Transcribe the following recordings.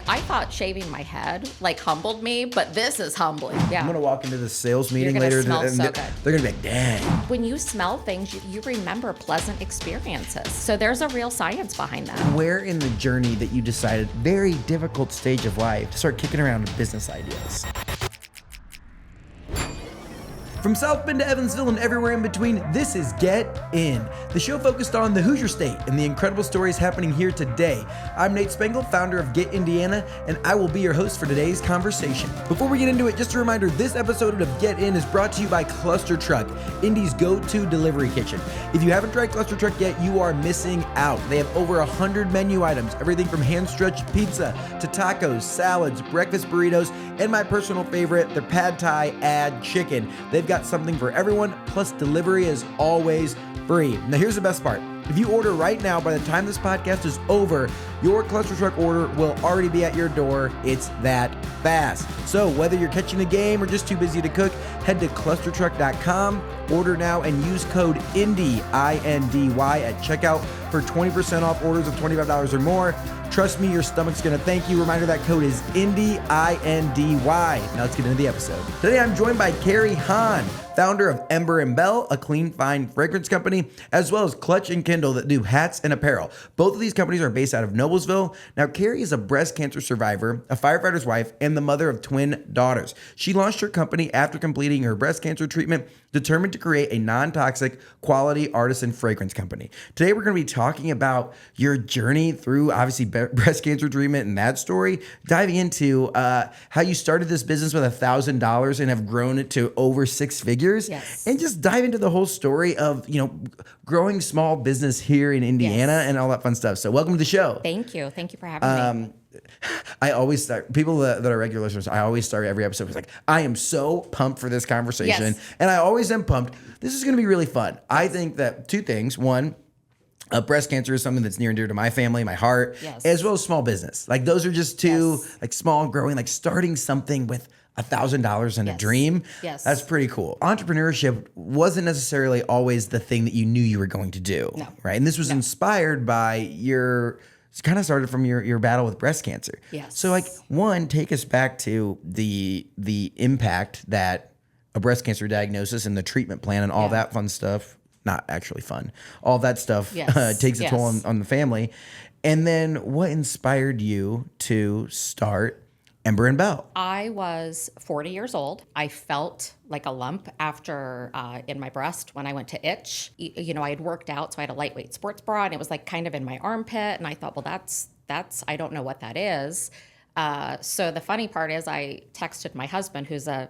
I thought shaving my head like humbled me, but this is humbling. Yeah. I'm going to walk into the sales meeting You're gonna later. smell And so good. they're going to be like, dang. When you smell things, you remember pleasant experiences. So there's a real science behind that. Where in the journey that you decided, very difficult stage of life, to start kicking around business ideas? From South Bend to Evansville and everywhere in between, this is Get In, the show focused on the Hoosier State and the incredible stories happening here today. I'm Nate Spengel, founder of Get Indiana, and I will be your host for today's conversation. Before we get into it, just a reminder, this episode of Get In is brought to you by Cluster Truck, Indy's go-to delivery kitchen. If you haven't tried Cluster Truck yet, you are missing out. They have over 100 menu items, everything from hand-stretched pizza to tacos, salads, breakfast burritos, and my personal favorite, their pad thai add chicken. They've got something for everyone, plus delivery is always free. Now here's the best part. If you order right now, by the time this podcast is over, your Cluster Truck order will already be at your door. It's that fast. So whether you're catching a game or just too busy to cook, head to clustertruck.com, order now, and use code INDY, I-N-D-Y, at checkout for 20% off orders of $25 or more. Trust me, your stomach's gonna thank you. Reminder, that code is INDY, I-N-D-Y. Now let's get into the episode. Today I'm joined by Cari Hahn, founder of Ember and Belle, a clean, fine fragrance company, as well as Clutch and Kindle that do hats and apparel. Both of these companies are based out of Noblesville. Now, Carrie is a breast cancer survivor, a firefighter's wife, and the mother of twin daughters. She launched her company after completing her breast cancer treatment, determined to create a non-toxic, quality artisan fragrance company. Today, we're going to be talking about your journey through, obviously, breast cancer treatment and that story, diving into how you started this business with $1,000 and have grown it to over six figures. Yes. And just dive into the whole story of, growing small business here in Indiana and all that fun stuff. So welcome to the show. Thank you. Thank you for having me. I always start, people that are regular listeners, I always start every episode with like, I am so pumped for this conversation. Yes. And I always am pumped. This is going to be really fun. I think that two things. One, breast cancer is something that's near and dear to my family, my heart, as well as small business. Like those are just two, like small, growing, like starting something with $1,000 and a dream. Yes. That's pretty cool. Entrepreneurship wasn't necessarily always the thing that you knew you were going to do. No. Right. And this was inspired by it's kind of started from your battle with breast cancer. Yes. So like, one, take us back to the impact that a breast cancer diagnosis and the treatment plan and all that fun stuff, not actually fun, all that stuff takes a toll on the family. And then what inspired you to start Ember and Belle? I was 40 years old. I felt like a lump after in my breast when I went to itch. I had worked out, so I had a lightweight sports bra, and it was like kind of in my armpit. And I thought, well, that's I don't know what that is. So the funny part is I texted my husband, who's a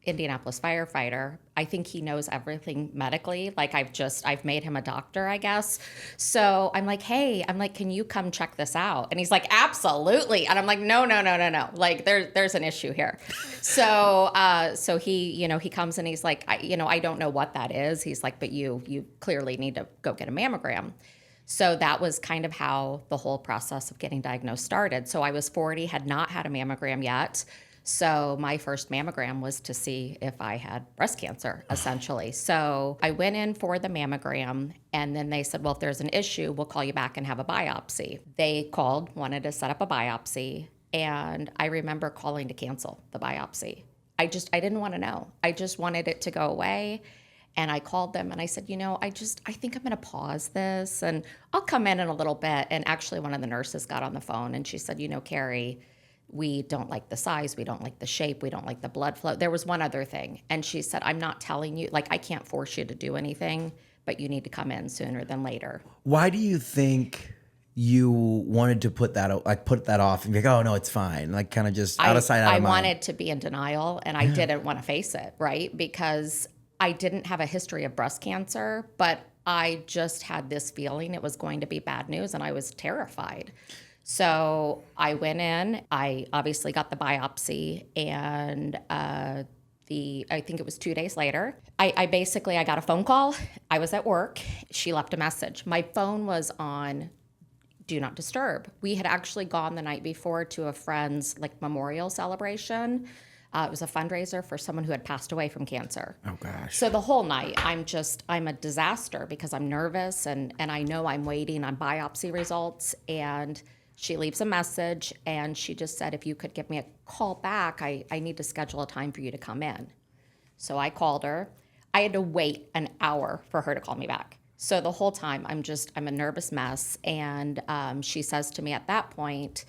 Indianapolis firefighter. I think he knows everything medically. Like I've made him a doctor, I guess. So I'm like, hey, can you come check this out? And he's like, absolutely. And I'm like, no. Like there's an issue here. So he comes and he's like, I don't know what that is. He's like, but you clearly need to go get a mammogram. So that was kind of how the whole process of getting diagnosed started. So I was 40, had not had a mammogram yet. So my first mammogram was to see if I had breast cancer, essentially. So I went in for the mammogram, and then they said, well, if there's an issue, we'll call you back and have a biopsy. They called, wanted to set up a biopsy, and I remember calling to cancel the biopsy. I didn't want to know. I just wanted it to go away. And I called them and I said, I think I'm going to pause this and I'll come in a little bit. And actually one of the nurses got on the phone and she said, Carrie, we don't like the size, we don't like the shape, we don't like the blood flow. There was one other thing. And she said, I'm not telling you, I can't force you to do anything, but you need to come in sooner than later. Why do you think you wanted to put that off and be like, oh no, it's fine. Like kind of just out of sight, out of mind. I wanted to be in denial and I didn't want to face it, right? Because I didn't have a history of breast cancer, but I just had this feeling it was going to be bad news and I was terrified. So I went in, I obviously got the biopsy, and I think it was 2 days later, I got a phone call. I was at work. She left a message. My phone was on Do Not Disturb. We had actually gone the night before to a friend's memorial celebration. It was a fundraiser for someone who had passed away from cancer. Oh, gosh. So the whole night, I'm a disaster because I'm nervous and I know I'm waiting on biopsy results. And She leaves a message, and she just said, if you could give me a call back, I need to schedule a time for you to come in. So I called her. I had to wait an hour for her to call me back. So the whole time I'm a nervous mess. And she says to me at that point,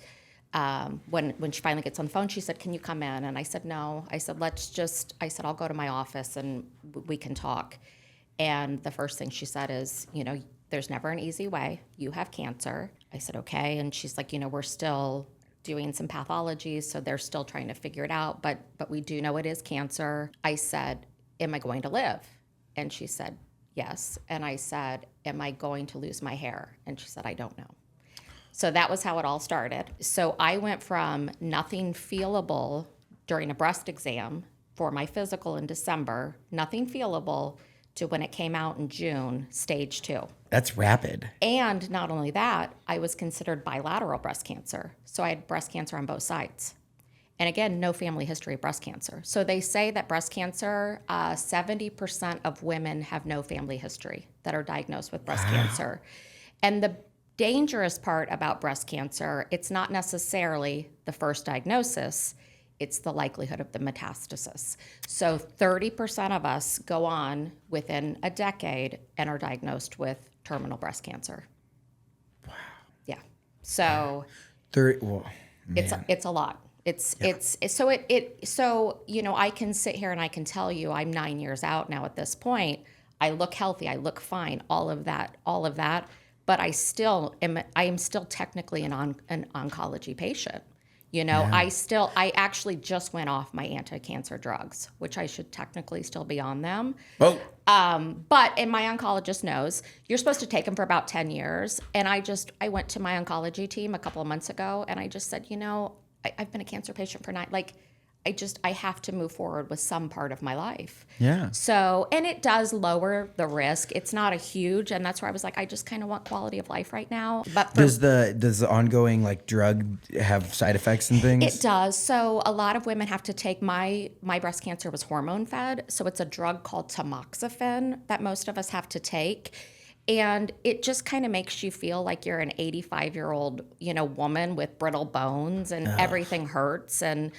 when she finally gets on the phone, she said, can you come in? And I said, no. I said, I'll go to my office and we can talk. And the first thing she said is, there's never an easy way. You have cancer. I said, okay. And she's like, we're still doing some pathologies, so they're still trying to figure it out, but we do know it is cancer. I said, am I going to live? And she said, yes. And I said, am I going to lose my hair? And she said, I don't know. So that was how it all started. So I went from nothing feelable during a breast exam for my physical in December, nothing feelable, to when it came out in June, stage 2. That's rapid. And not only that, I was considered bilateral breast cancer. So I had breast cancer on both sides. And again, no family history of breast cancer. So they say that breast cancer, 70% of women have no family history that are diagnosed with breast cancer. And the dangerous part about breast cancer, it's not necessarily the first diagnosis, it's the likelihood of the metastasis. So 30% of us go on within a decade and are diagnosed with terminal breast cancer. Wow. Yeah. So 30. Well, it's a lot. So I can sit here and I can tell you I'm 9 years out now at this point. I look healthy. I look fine. All of that. But I am still technically an oncology patient. I actually just went off my anti-cancer drugs, which I should technically still be on them. Oh. And my oncologist knows you're supposed to take them for about 10 years. And I went to my oncology team a couple of months ago and I just said, I've been a cancer patient for 9, I have to move forward with some part of my life. Yeah. So, and it does lower the risk. It's not a huge, and that's where I was like, I just kind of want quality of life right now. But does the ongoing drug have side effects and things? It does. So a lot of women have to take my breast cancer was hormone fed. So it's a drug called tamoxifen that most of us have to take. And it just kind of makes you feel like you're an 85-year-old, woman with brittle bones and everything hurts. And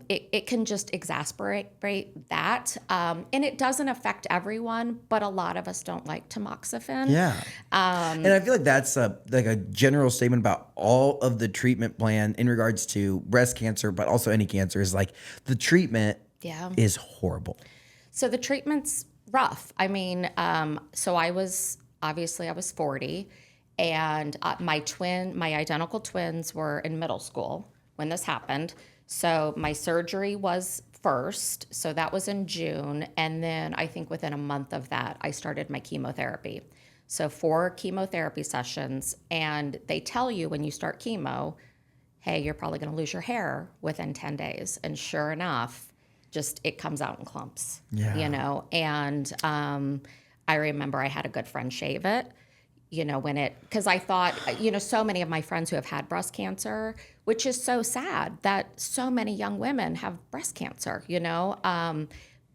it can just exasperate that. And it doesn't affect everyone, but a lot of us don't like tamoxifen. Yeah. And I feel like that's a general statement about all of the treatment plan in regards to breast cancer, but also any cancer is the treatment is horrible. So the treatment's rough. I mean, so I was 40 and my identical twins were in middle school when this happened. So my surgery was first, so that was in June, and then I think within a month of that, I started my chemotherapy. So 4 chemotherapy sessions, and they tell you when you start chemo, hey, you're probably going to lose your hair within 10 days. And sure enough, it comes out in clumps, And I remember I had a good friend shave it. Because I thought, so many of my friends who have had breast cancer, which is so sad that so many young women have breast cancer,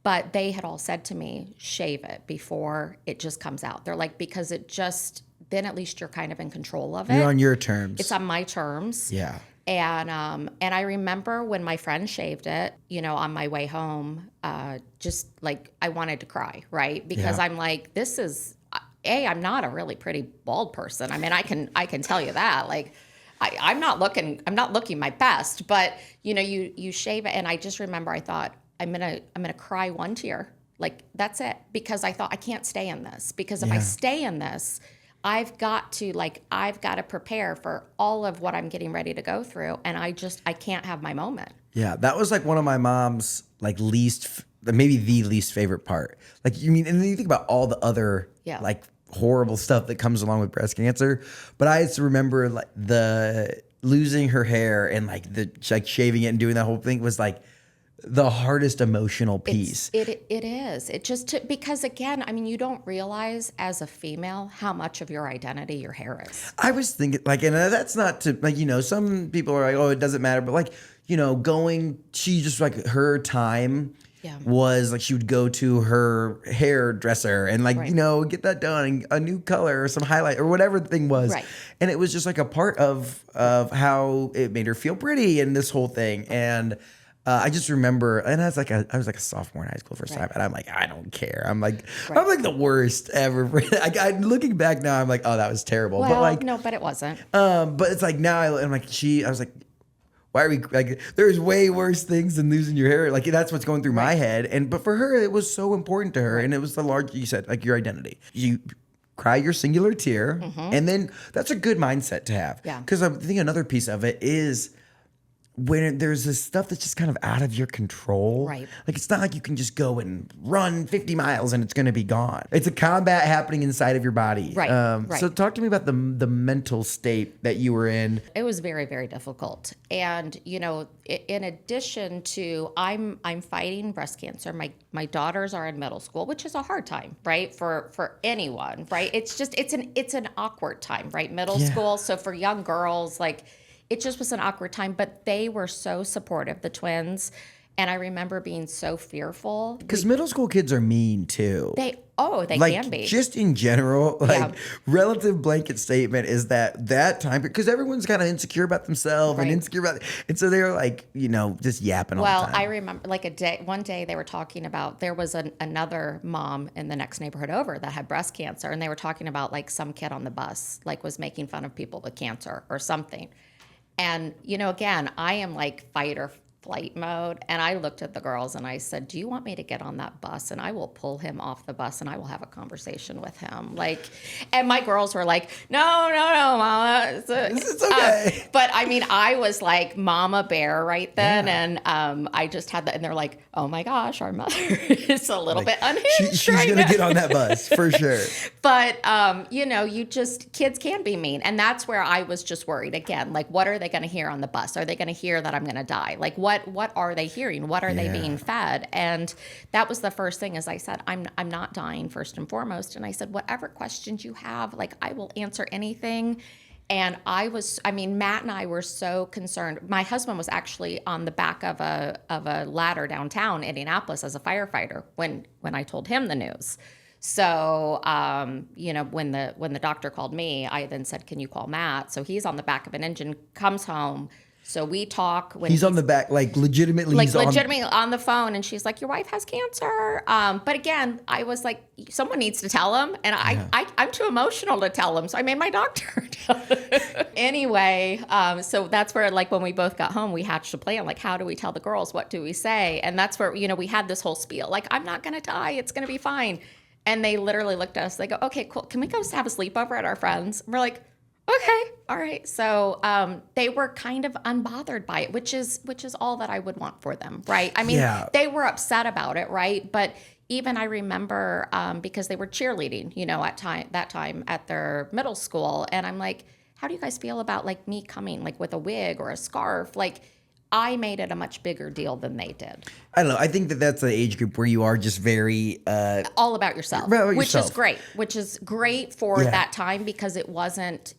but they had all said to me, shave it before it just comes out. They're like, because then at least you're kind of in control of it. You're on your terms. It's on my terms. Yeah. And I remember when my friend shaved it, on my way home, I wanted to cry, right? Because I'm like, this is... I'm not a really pretty bald person. I mean, I can tell you that. I'm not looking my best, but you shave it, and I just remember I thought I'm gonna cry one tear. That's it, because I thought I can't stay in this, because if I stay in this, I've got to prepare for all of what I'm getting ready to go through, and I can't have my moment. Yeah, that was one of my mom's maybe the least favorite part. And then you think about all the other horrible stuff that comes along with breast cancer, but I just remember the losing her hair and the shaving it and doing that whole thing was the hardest emotional piece. It is. It just because again, I mean, you don't realize as a female how much of your identity your hair is. I was thinking, like, and that's not to, like, some people are like, oh, it doesn't matter. But, like, she just, like, her time was, like, she would go to her hairdresser and, like, get that done, and a new color or some highlight or whatever the thing was. Right. And it was just, like, a part of how it made her feel pretty and this whole thing. And I just remember, and I was like a sophomore in high school first time, and I'm like, I don't care. I'm like the worst ever. Looking back now, I'm like, oh, that was terrible. Well, but like, no, but it wasn't. But it's like now, I'm like, I was like, why are we like? There's way worse things than losing your hair. Like that's what's going through my head. But for her, it was so important to her, and it was the large. You said like your identity. You cry your singular tear, and then that's a good mindset to have. Yeah. Because I think another piece of it is, when there's this stuff that's just kind of out of your control. Right. Like, it's not like you can just go and run 50 miles and it's going to be gone. It's a combat happening inside of your body. Right. So talk to me about the mental state that you were in. It was very, very difficult. And, in addition to, I'm fighting breast cancer. My daughters are in middle school, which is a hard time, right? For anyone, right? It's just, it's an awkward time, right? Middle school. So for young girls, like, it just was an awkward time, but they were so supportive, the twins. And I remember being so fearful. Because middle school kids are mean too. They like, can be. Just in general, relative blanket statement is that time, because everyone's kind of insecure about themselves and insecure about, and so they're like, just yapping all the time. Well, I remember like one day they were talking about, there was another mom in the next neighborhood over that had breast cancer. And they were talking about like some kid on the bus, like was making fun of people with cancer or something. And, again, I am like fight or flight mode. And I looked at the girls and I said, do you want me to get on that bus? And I will pull him off the bus and I will have a conversation with him. And my girls were like, no, Mama. It's okay. But I mean, I was like Mama Bear right then. Yeah. And I just had that. And they're like, oh my gosh, our mother is a little bit unhinged. She's going to get on that bus for sure. But, kids can be mean. And that's where I was just worried again. Like, what are they going to hear on the bus? Are they going to hear that I'm going to die? Like, what are they hearing? What are they being fed? And that was the first thing, as I said, I'm not dying first and foremost. And I said, whatever questions you have, like, I will answer anything. And Matt and I were so concerned. My husband was actually on the back of a ladder downtown Indianapolis as a firefighter when I told him the news. So, when the doctor called me, I then said, can you call Matt? So he's on the back of an engine, comes home. So we talk when he's on the back, like legitimately, on the phone, and she's like, "Your wife has cancer." But again, I was like, someone needs to tell him, and I'm too emotional to tell him, so I made my doctor tell him. Anyway, so that's where, like, when we both got home, we hatched a plan. Like, how do we tell the girls? What do we say? And that's where we had this whole spiel. Like, I'm not gonna die. It's gonna be fine. And they literally looked at us. They go, "Okay, cool. Can we go have a sleepover at our friends?" And we're like, okay, all right. So they were kind of unbothered by it, which is all that I would want for them, right? I mean, they were upset about it, right? But even I remember because they were cheerleading, that time at their middle school, and I'm like, how do you guys feel about like me coming like with a wig or a scarf? Like, I made it a much bigger deal than they did. I don't know. I think that's the age group where you are just very all about yourself, which is great for that time because it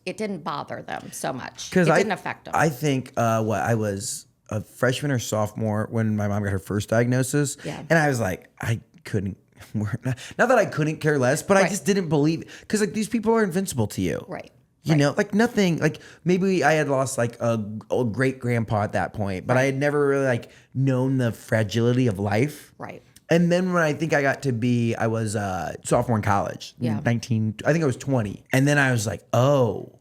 didn't bother them so much. It didn't affect them. I think I was a freshman or sophomore when my mom got her first diagnosis, and I was like, I couldn't. Not that I couldn't care less, but I just didn't believe it because like these people are invincible to you, right? You know, like nothing, like maybe I had lost like a great grandpa at that point, but I had never really like known the fragility of life. Right. And then when I think I got to be, I was sophomore in college, 19, I think I was 20. And then I was like, oh,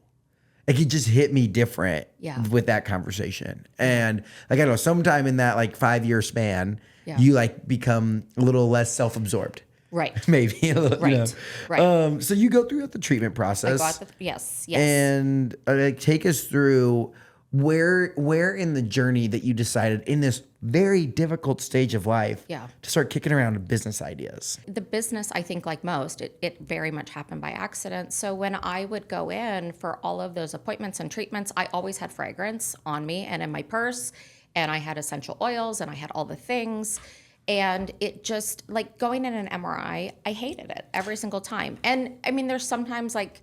like it just hit me different with that conversation. And like, I don't know, sometime in that like 5-year span, you like become a little less self-absorbed. Right. Maybe a little, right. Right. So you go through the treatment process. Yes. And take us through where in the journey that you decided in this very difficult stage of life to start kicking around business ideas. The business, I think like most, it very much happened by accident. So when I would go in for all of those appointments and treatments, I always had fragrance on me and in my purse. and I had essential oils and I had all the things. And it just, like, going in an MRI, I hated it every single time. And I mean, there's sometimes like,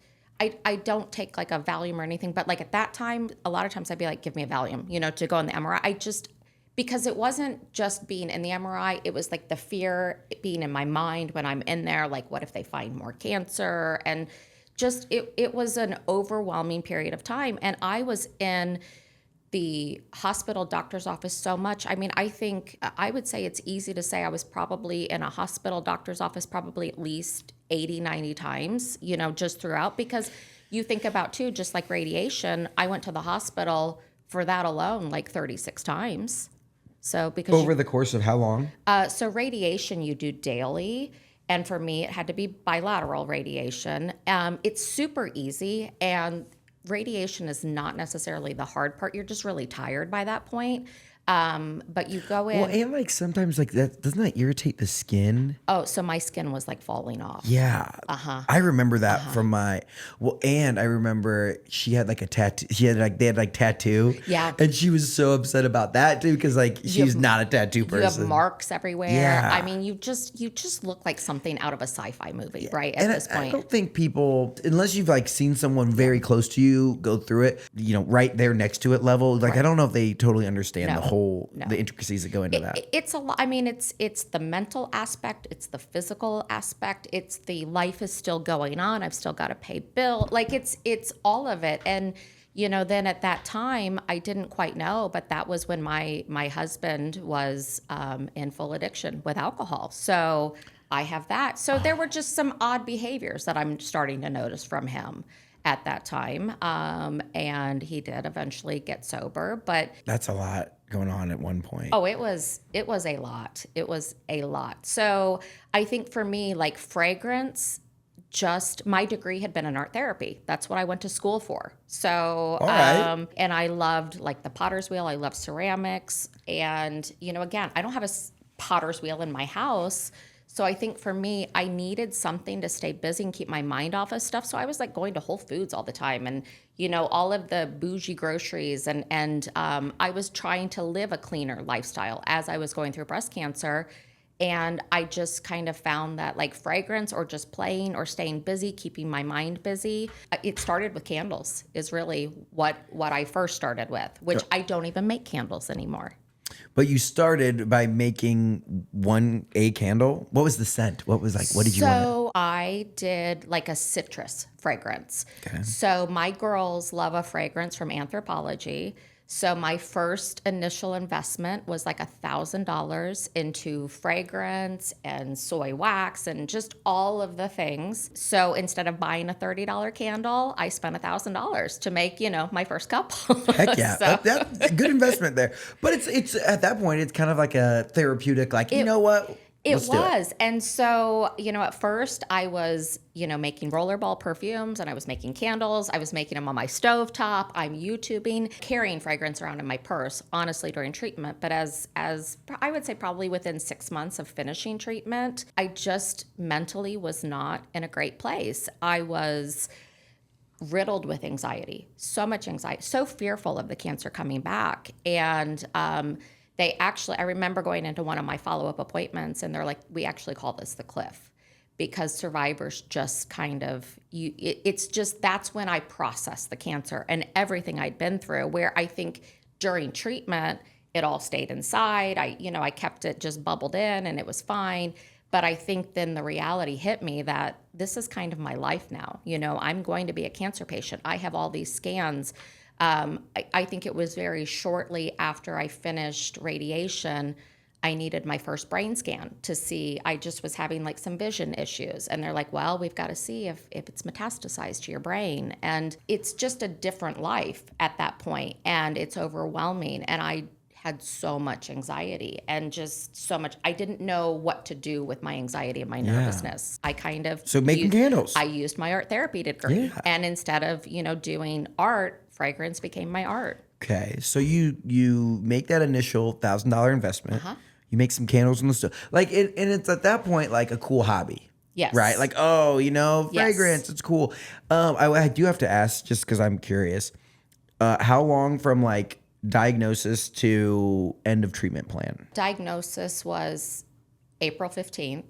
I don't take like a Valium or anything, but like at that time, a lot of times I'd be like, give me a Valium, to go in the MRI. Because it wasn't just being in the MRI, it was like the fear being in my mind when I'm in there, like, what if they find more cancer? And just, it was an overwhelming period of time. And I was in the hospital doctor's office so much. I mean, I would say it's easy to say I was probably in a hospital doctor's office probably at least 80, 90 times, just throughout. Because you think about too, just like radiation, I went to the hospital for that alone like 36 times. So because Over the course of how long? So radiation you do daily. And for me, it had to be bilateral radiation. It's super easy, and radiation is not necessarily the hard part. You're just really tired by that point. But you go in. Well, and like sometimes like that, doesn't that irritate the skin? Oh, so my skin was like falling off. Yeah. I remember that from and I remember she had like a tattoo. They had like tattoo. Yeah. And she was so upset about that too, because like she's not a tattoo person. You have marks everywhere. Yeah. I mean, you just look like something out of a sci-fi movie, right? At And this point. I don't think people, unless you've like seen someone very close to you go through it, right there next to it level, like I don't know if they totally understand the intricacies that go into that. It's a lot. I mean, it's the mental aspect, it's the physical aspect, it's the life is still going on. I've still got to pay bill. Like it's all of it. And then at that time, I didn't quite know, but that was when my husband was in full addiction with alcohol. So I have that. So there were just some odd behaviors that I'm starting to notice from him at that time. And he did eventually get sober, but That's a lot going on at one point. oh, it was a lot. It was a lot. So I think for me, like fragrance, just my degree had been in art therapy. That's what I went to school for. So, All right. and I loved like the potter's wheel. I love ceramics. And, again, I don't have a potter's wheel in my house. So I think for me, I needed something to stay busy and keep my mind off of stuff. So I was like going to Whole Foods all the time and, all of the bougie groceries. And I was trying to live a cleaner lifestyle as I was going through breast cancer. And I just kind of found that like fragrance or just playing or staying busy, keeping my mind busy. It started with candles is really what I first started with, which I don't even make candles anymore. But you started by making a candle. What was the scent? What did you want? So I did like a citrus fragrance. Okay. So my girls love a fragrance from Anthropology. So my first initial investment was like $1,000 into fragrance and soy wax and just all of the things. So instead of buying a $30 candle, I spent $1,000 to make, my first couple. Heck yeah, that's a good investment there. But it's at that point, it's kind of like a therapeutic. Like you know what? It was. And so, at first I was, making rollerball perfumes and I was making candles. I was making them on my stovetop. I'm YouTubing, carrying fragrance around in my purse, honestly, during treatment. But as I would say probably within 6 months of finishing treatment, I just mentally was not in a great place. I was riddled with anxiety, so much anxiety, so fearful of the cancer coming back. And, I remember going into one of my follow-up appointments and they're like, we actually call this the cliff because survivors just kind of, that's when I processed the cancer and everything I'd been through, where I think during treatment, it all stayed inside. I kept it just bubbled in and it was fine. But I think then the reality hit me that this is kind of my life now. I'm going to be a cancer patient. I have all these scans. I think it was very shortly after I finished radiation, I needed my first brain scan to see. I just was having like some vision issues. And they're like, well, we've got to see if it's metastasized to your brain. And it's just a different life at that point, and it's overwhelming. And I had so much anxiety and just so much. I didn't know what to do with my anxiety and my nervousness. I kind of making candles. I used my art therapy degree, and instead of doing art, fragrance became my art. Okay, so you make that initial $1,000 investment. You make some candles on the stove, and it's at that point like a cool hobby. Yes. Right. Like fragrance. It's cool. I do have to ask just because I'm curious. How long from like diagnosis to end of treatment plan? Diagnosis was April 15th.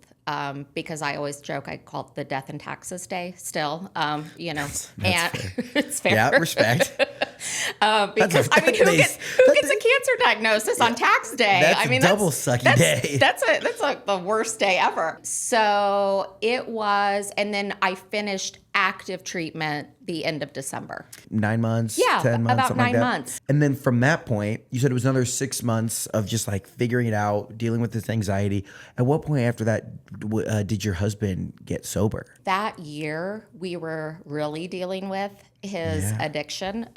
Because I always joke, I call it the death and taxes day still, you know, That's and fair. it's fair. Yeah, respect. Because I mean, who gets a cancer diagnosis on tax day? That's I mean, a double sucky day. That's like the worst day ever. So it was, and then I finished active treatment the end of December. 9 months, Yeah, 10 months, about something like 9 that. months. And then from that point, you said it was another 6 months of just like figuring it out, dealing with this anxiety. At what point after that did your husband get sober? That year, we were really dealing with his addiction.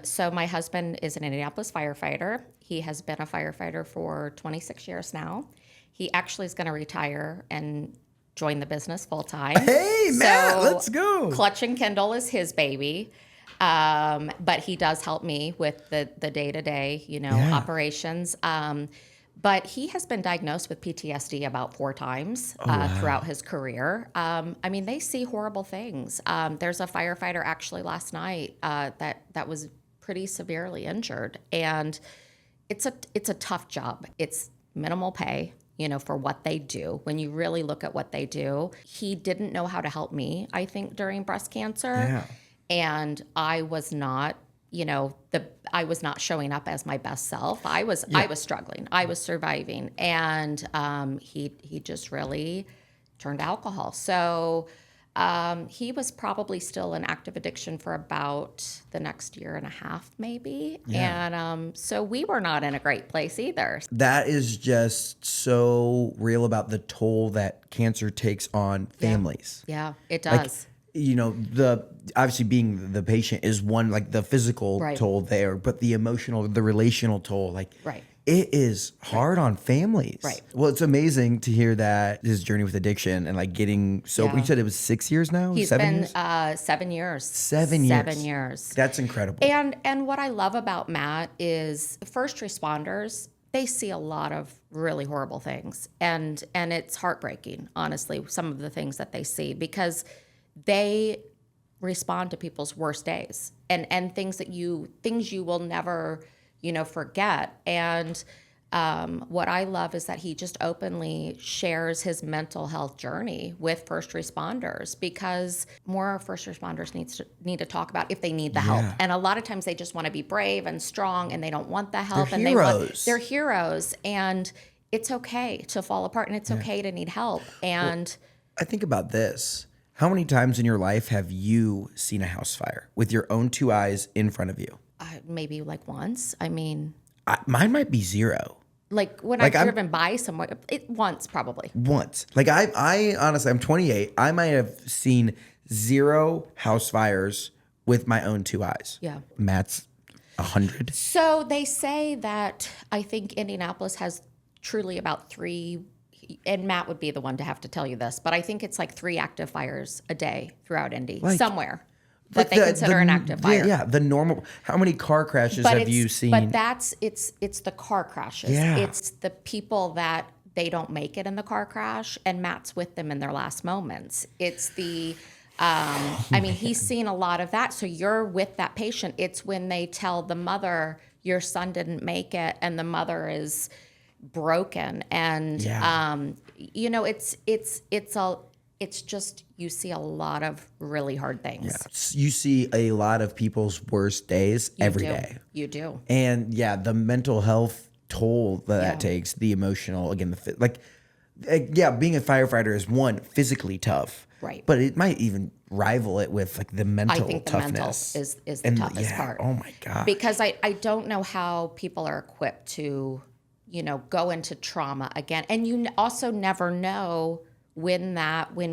So my husband is an Indianapolis firefighter. He has been a firefighter for 26 years now. He actually is going to retire and join the business full time. Hey, Matt, let's go. Clutch and Kindle is his baby. But he does help me with the day-to-day, operations. But he has been diagnosed with PTSD about 4 times throughout his career. I mean, they see horrible things. There's a firefighter actually last night that was pretty severely injured, and it's a tough job. It's minimal pay, for what they do. When you really look at what they do, he didn't know how to help me, I think, during breast cancer. Yeah. And I was not, I was not showing up as my best self. I was struggling. I was surviving. And he just really turned to alcohol. So he was probably still in active addiction for about the next year and a half, maybe. Yeah. And so we were not in a great place either. That is just so real about the toll that cancer takes on families. Yeah, it does. The obviously being the patient is one, like the physical toll there, but the emotional, the relational toll, it is hard on families. Right. Well, it's amazing to hear that his journey with addiction and like getting sober. Yeah. You said it was 6 years now? He's 7 been years? 7 years. 7 years. 7 years. That's incredible. And what I love about Matt is first responders, they see a lot of really horrible things. And it's heartbreaking, honestly, some of the things that they see, because they respond to people's worst days and things you will never, forget. And what I love is that he just openly shares his mental health journey with first responders, because more first responders need to talk about if they need the help. And a lot of times they just want to be brave and strong and they don't want the help. They're heroes. They're heroes, and it's okay to fall apart and it's okay to need help. And I think about this. How many times in your life have you seen a house fire with your own 2 eyes in front of you? Maybe like once. I mean, mine might be 0. Like when I've driven by somewhere, once probably. Once. Like I honestly, I'm 28. I might have seen 0 house fires with my own 2 eyes. Yeah. Matt's 100. So they say that I think Indianapolis has truly about 3, and Matt would be the one to have to tell you this, but I think it's like 3 active fires a day throughout Indy, somewhere that they consider an active fire. Yeah, the normal. How many car crashes have you seen? But it's the car crashes. Yeah. It's the people that they don't make it in the car crash, and Matt's with them in their last moments. It's the I mean, he's seen a lot of that. So you're with that patient. It's when they tell the mother, your son didn't make it, and the mother is broken. And, it's just, you see a lot of really hard things. Yeah. You see a lot of people's worst days every day. You do. And the mental health toll that takes, the emotional, again, being a firefighter is one, physically tough. Right. But it might even rival it with like the mental toughness. I think the mental is the toughest part. Oh my God. Because I don't know how people are equipped to, go into trauma again. And you also never know when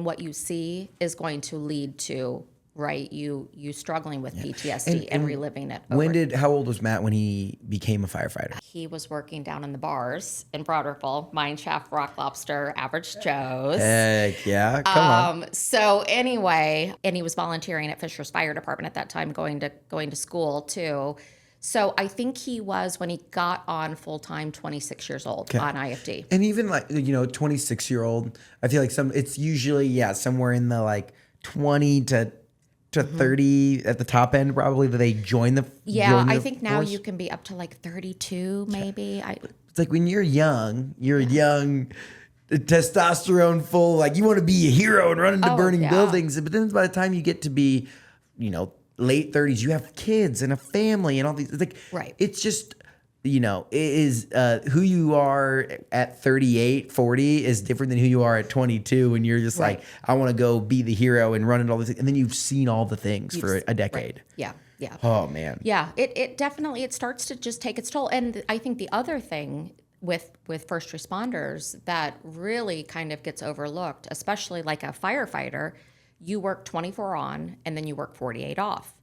what you see is going to lead to, you struggling with PTSD and reliving it. How old was Matt when he became a firefighter? He was working down in the bars in Broad Ripple, Mine Shaft, Rock Lobster, Average Joe's. Heck yeah, come on. So anyway, and he was volunteering at Fisher's Fire Department at that time, going to school too. So I think he was, when he got on full-time, 26 years old on IFD. And even 26-year-old, I feel like it's usually, somewhere in the 20 to to 30 at the top end, probably, that they join the I think now you can be up to like 32 maybe. It's like when you're young, testosterone full, like you want to be a hero and run into burning buildings. But then by the time you get to be, late 30s, you have kids and a family and all these. It's like, it's just, it is who you are at 38, 40 is different than who you are at 22. And you're just like, I want to go be the hero and run into all these things. And then you've seen all the things for a decade. Right. Yeah. Yeah. Oh, man. Yeah. It definitely, it starts to just take its toll. And I think the other thing with first responders that really kind of gets overlooked, especially like a firefighter, you work 24 on and then you work 48 off.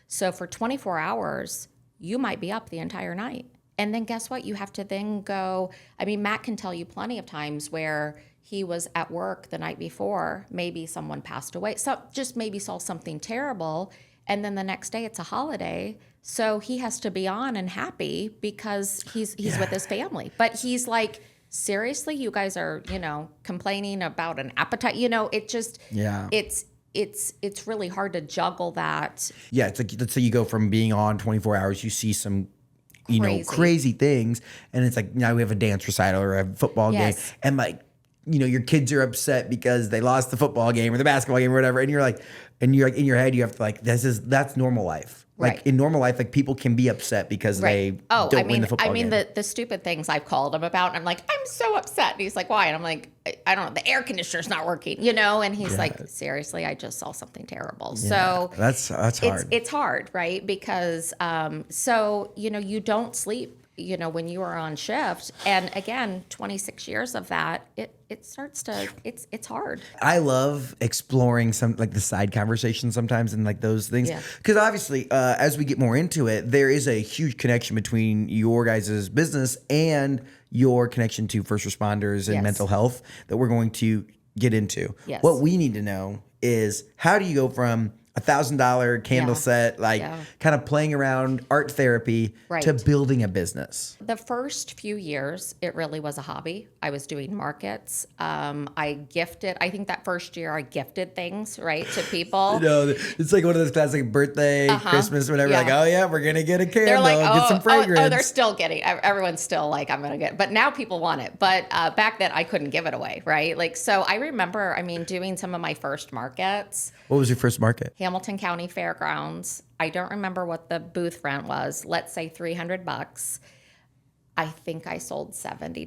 So for 24 hours, you might be up the entire night. And then guess what? You have to then go. I mean, Matt can tell you plenty of times where he was at work the night before, maybe someone passed away. So just maybe saw something terrible. And then the next day it's a holiday. So he has to be on and happy because he's with his family. But he's like, seriously, you guys are, complaining about an appetite. It just, it's really hard to juggle that. Yeah. It's like, let's say you go from being on 24 hours, you see some, crazy things. And it's like, now we have a dance recital or a football game. And like, your kids are upset because they lost the football game or the basketball game or whatever. And you're like, in your head, you have to like, that's normal life. Like in normal life, like people can be upset because they don't win the football game. The stupid things I've called him about, and I'm like, I'm so upset. And he's like, why? And I'm like, I don't know, the air conditioner's not working, And he's like, seriously, I just saw something terrible. Yeah, so that's hard. It's hard, right? Because you don't sleep, when you are on shift. And again, 26 years of that, it starts to, it's hard. I love exploring some like the side conversations sometimes and like those things. Because obviously, as we get more into it, there is a huge connection between your guys' business and your connection to first responders and mental health that we're going to get into. Yes. What we need to know is, how do you go from $1,000 candle set, kind of playing around art therapy to building a business? The first few years, it really was a hobby. I was doing markets. I think that first year I gifted things, to people. It's like one of those classic birthday, Christmas, whatever. Like, oh yeah, we're going to get a candle, they're like, get some fragrance. Oh, they're still getting, everyone's still like, I'm going to get, but now people want it. But back then I couldn't give it away, right? Like, so I remember, doing some of my first markets. What was your first market? Hamilton County Fairgrounds. I don't remember what the booth rent was. Let's say $300. I think I sold $70.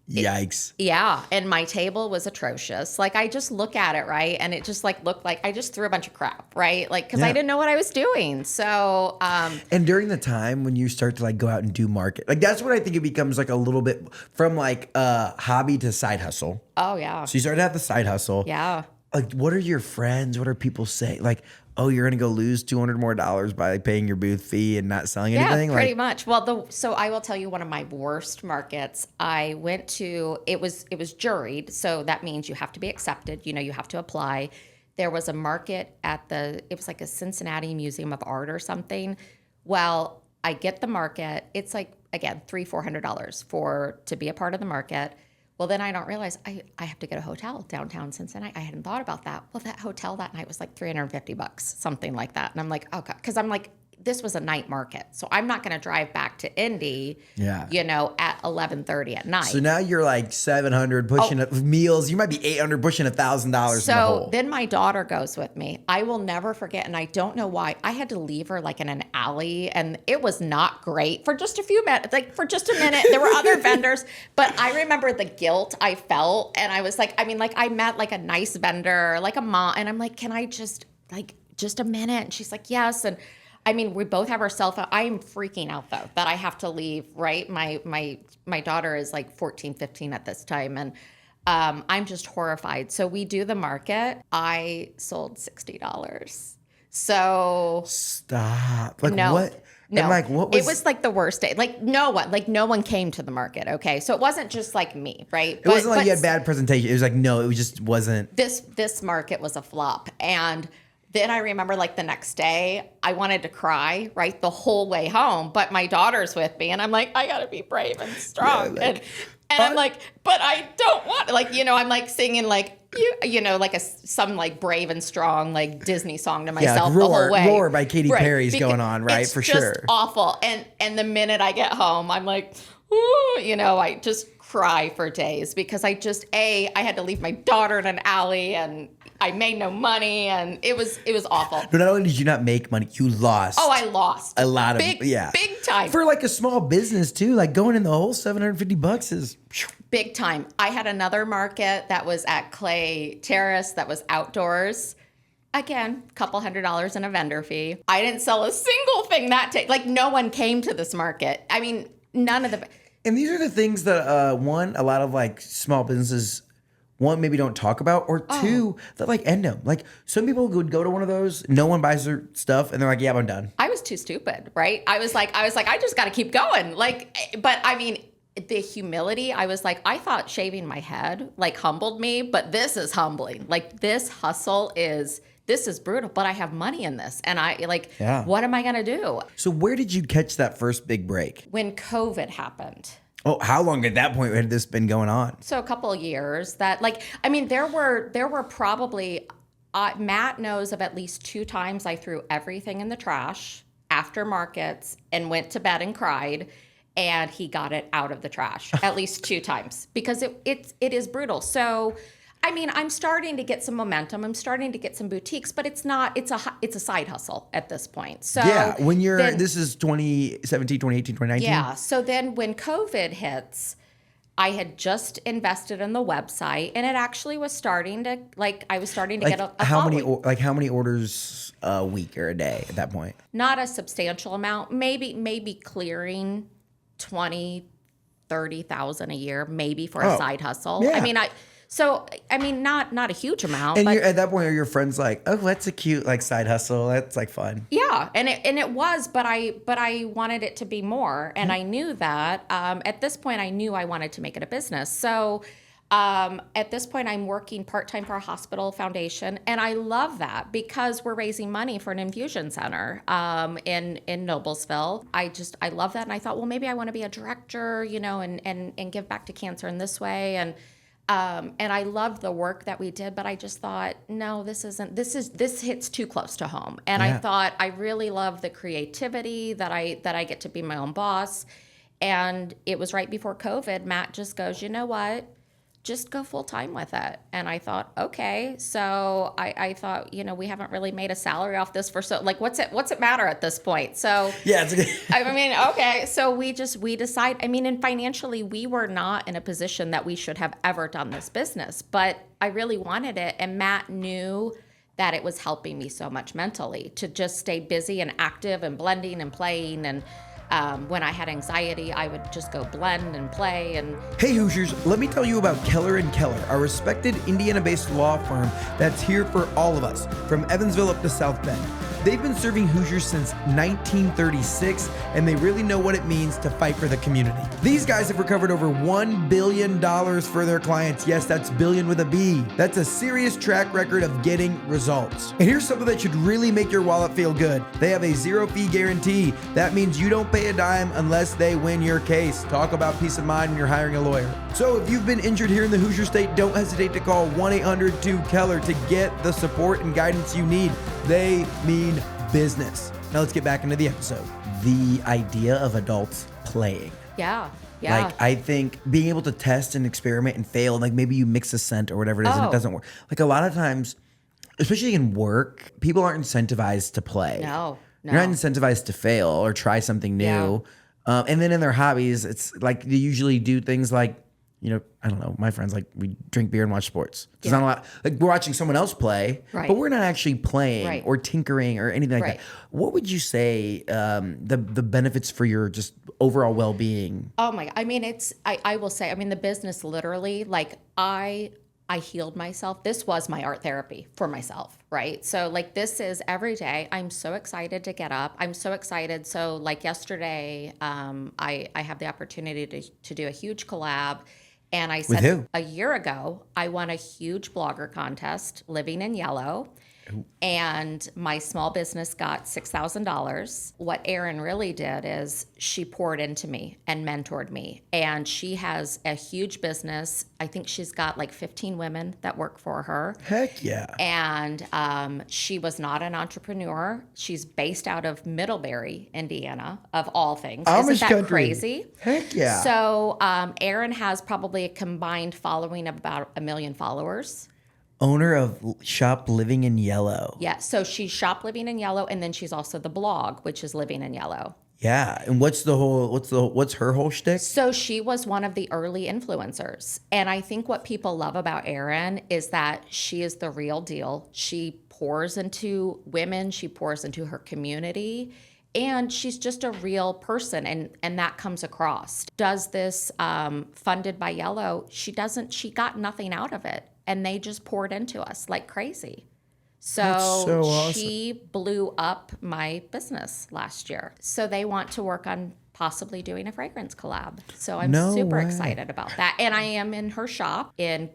Yikes. Yeah. And my table was atrocious. Like, I just look at it, right? And it just like looked like I just threw a bunch of crap, right? Like, because I didn't know what I was doing. So, and during the time when you start to like go out and do market, like that's when I think it becomes like a little bit from like hobby to side hustle. Oh, yeah. So you start to have the side hustle. Yeah. Like, what are your friends? What are people saying? Like, oh, you're going to go lose $200 more by paying your booth fee and not selling anything? Yeah, pretty much. Well, so I will tell you one of my worst markets. I went to, it was juried. So that means you have to be accepted. You have to apply. There was a market it was like a Cincinnati Museum of Art or something. Well, I get the market. It's like, again, $300-$400 to be a part of the market. Well, then I don't realize I have to get a hotel downtown Cincinnati. I hadn't thought about that. Well, that hotel that night was like $350, something like that. And I'm like, oh God, because I'm like, this was a night market. So I'm not going to drive back to Indy, at 11:30 at night. So now you're like 700 pushing meals. You might be 800 pushing $1,000 in the hole. So then my daughter goes with me. I will never forget. And I don't know why. I had to leave her like in an alley, and it was not great for just a few minutes, like for just a minute. There were other vendors, but I remember the guilt I felt. And I was like, I met like a nice vendor, like a mom. And I'm like, can I just a minute? And she's like, yes. And we both have our cell phone. I am freaking out though that I have to leave, right? My daughter is like 14, 15 at this time. And I'm just horrified. So we do the market. I sold $60. So stop. Like no, what? No, and like what was? It was like the worst day. Like no one came to the market. Okay. So it wasn't just like me, right? It wasn't like you had bad presentation. It was like, no, it just wasn't. This market was a flop. And Then I remember like the next day, I wanted to cry, right, the whole way home. But my daughter's with me, and I'm like, I got to be brave and strong. Yeah, like, and I'm like, but I don't want, like, I'm like singing like, like some like brave and strong like Disney song to myself like the whole way. Roar by Katy Right. Perry's going on, right? It's For just sure. awful. And the minute I get home, I'm like, ooh, I just cry for days because I had to leave my daughter in an alley and I made no money and it was awful. But not only did you not make money, you lost. Oh, I lost a lot of big time. For like a small business too, like going in the whole $750 is big time. I had another market that was at Clay Terrace that was outdoors. Again, $200 in a vendor fee. I didn't sell a single thing that day. Like no one came to this market. I mean, none of the. And these are the things that a lot of like small businesses, one, maybe don't talk about, or two, that like end them. Like some people would go to one of those, no one buys their stuff, and they're like, yeah, I'm done. I was too stupid, right? I was like, I just got to keep going. Like, but I mean, the humility, I was like, I thought shaving my head like humbled me, but this is humbling. Like this hustle this is brutal, but I have money in this. And what am I going to do? So where did you catch that first big break? When COVID happened. Oh, how long at that point had this been going on? So a couple of years that there were probably, Matt knows of at least 2 times I threw everything in the trash after markets and went to bed and cried. And he got it out of the trash at least 2 times because it is brutal. So, I mean, I'm starting to get some momentum. I'm starting to get some boutiques, but it's a side hustle at this point. So yeah, when this is 2017, 2018, 2019. Yeah. So then when COVID hits, I had just invested in the website and it actually was starting to I was starting to get a following. How many orders a week or a day at that point? Not a substantial amount, maybe clearing 20, 30,000 a year, maybe for a side hustle. Yeah. I mean, not a huge amount. And but at that point, are your friends like, oh, that's a cute like side hustle. That's like fun. Yeah, and it was, but I wanted it to be more, and I knew that. At this point, I knew I wanted to make it a business. So at this point, I'm working part-time for a hospital foundation, and I love that because we're raising money for an infusion center in Noblesville. I love that, and I thought, well, maybe I want to be a director, and give back to cancer in this way, and I loved the work that we did, but I just thought, no, this hits too close to home. And I thought I really love the creativity that I get to be my own boss. And it was right before COVID. Matt just goes, you know what? Just go full time with it. And I thought, okay. So I thought, we haven't really made a salary off this what's it matter at this point? So yeah, it's okay. I mean, okay. So we decide, and financially we were not in a position that we should have ever done this business, but I really wanted it. And Matt knew that it was helping me so much mentally to just stay busy and active and blending and playing. And when I had anxiety, I would just go blend and play. And hey, Hoosiers, let me tell you about Keller & Keller, a respected Indiana-based law firm that's here for all of us, from Evansville up to South Bend. They've been serving Hoosiers since 1936, and they really know what it means to fight for the community. These guys have recovered over $1 billion for their clients. Yes, that's billion with a B. That's a serious track record of getting results. And here's something that should really make your wallet feel good. They have a 0-fee guarantee. That means you don't pay a dime unless they win your case. Talk about peace of mind when you're hiring a lawyer. So if you've been injured here in the Hoosier State, don't hesitate to call 1-800-2-KELLER to get the support and guidance you need. They mean business. Now let's get back into the episode. The idea of adults playing. yeah. Like, I think being able to test and experiment and fail, like maybe you mix a scent or whatever it is and it doesn't work. Like a lot of times, especially in work, people aren't incentivized to play. No. You're not incentivized to fail or try something new. Yeah. And then in their hobbies, it's like they usually do things like, I don't know, my friends, like we drink beer and watch sports. There's not a lot, like we're watching someone else play, but we're not actually playing or tinkering or anything like that. What would you say the benefits for your just overall well-being? Oh my, I mean, I will say, the business literally, like I healed myself. This was my art therapy for myself, right? So this is every day. I'm so excited to get up. I'm so excited. So yesterday, I have the opportunity to do a huge collab. And I said, with who? A year ago, I won a huge blogger contest, Living in Yellow. And my small business got $6,000. What Erin really did is she poured into me and mentored me. And she has a huge business. I think she's got like 15 women that work for her. Heck yeah. And she was not an entrepreneur. She's based out of Middlebury, Indiana, of all things. Amish Isn't that country. crazy? Heck yeah. So Erin has probably a combined following of about 1 million followers. Owner of Shop Living in Yellow. Yeah, so she's Shop Living in Yellow, and then she's also the blog, which is Living in Yellow. Yeah, and what's her whole shtick? So she was one of the early influencers, and I think what people love about Erin is that she is the real deal. She pours into women, she pours into her community, and she's just a real person, and that comes across. Does this funded by Yellow? She doesn't. She got nothing out of it. And they just poured into us like crazy. So awesome. She blew up my business last year. So they want to work on possibly doing a fragrance collab. So I'm super excited about that. And I am in her shop in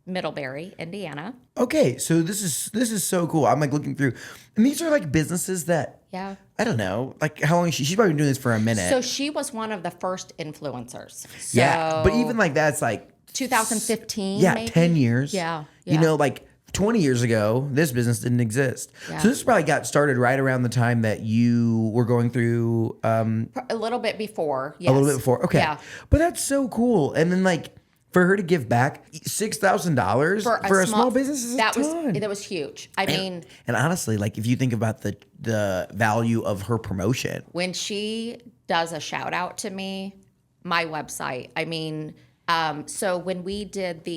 Middlebury, Indiana. Okay, so this is so cool. I'm like looking through, and these are like businesses that I don't know, like how long she's probably been doing this for a minute. So she was one of the first influencers. So yeah, but even like that's like 2015. Yeah, maybe? 10 years. Yeah. You know, like 20 years ago, this business didn't exist. Yeah. So this probably got started right around the time that you were going through. A little bit before. Yes. A little bit before. Okay. Yeah. But that's so cool. And then like for her to give back $6,000 for a small business is a ton. That was huge. I mean, and honestly, like if you think about the value of her promotion. When she does a shout out to me, my website, I mean, so when we did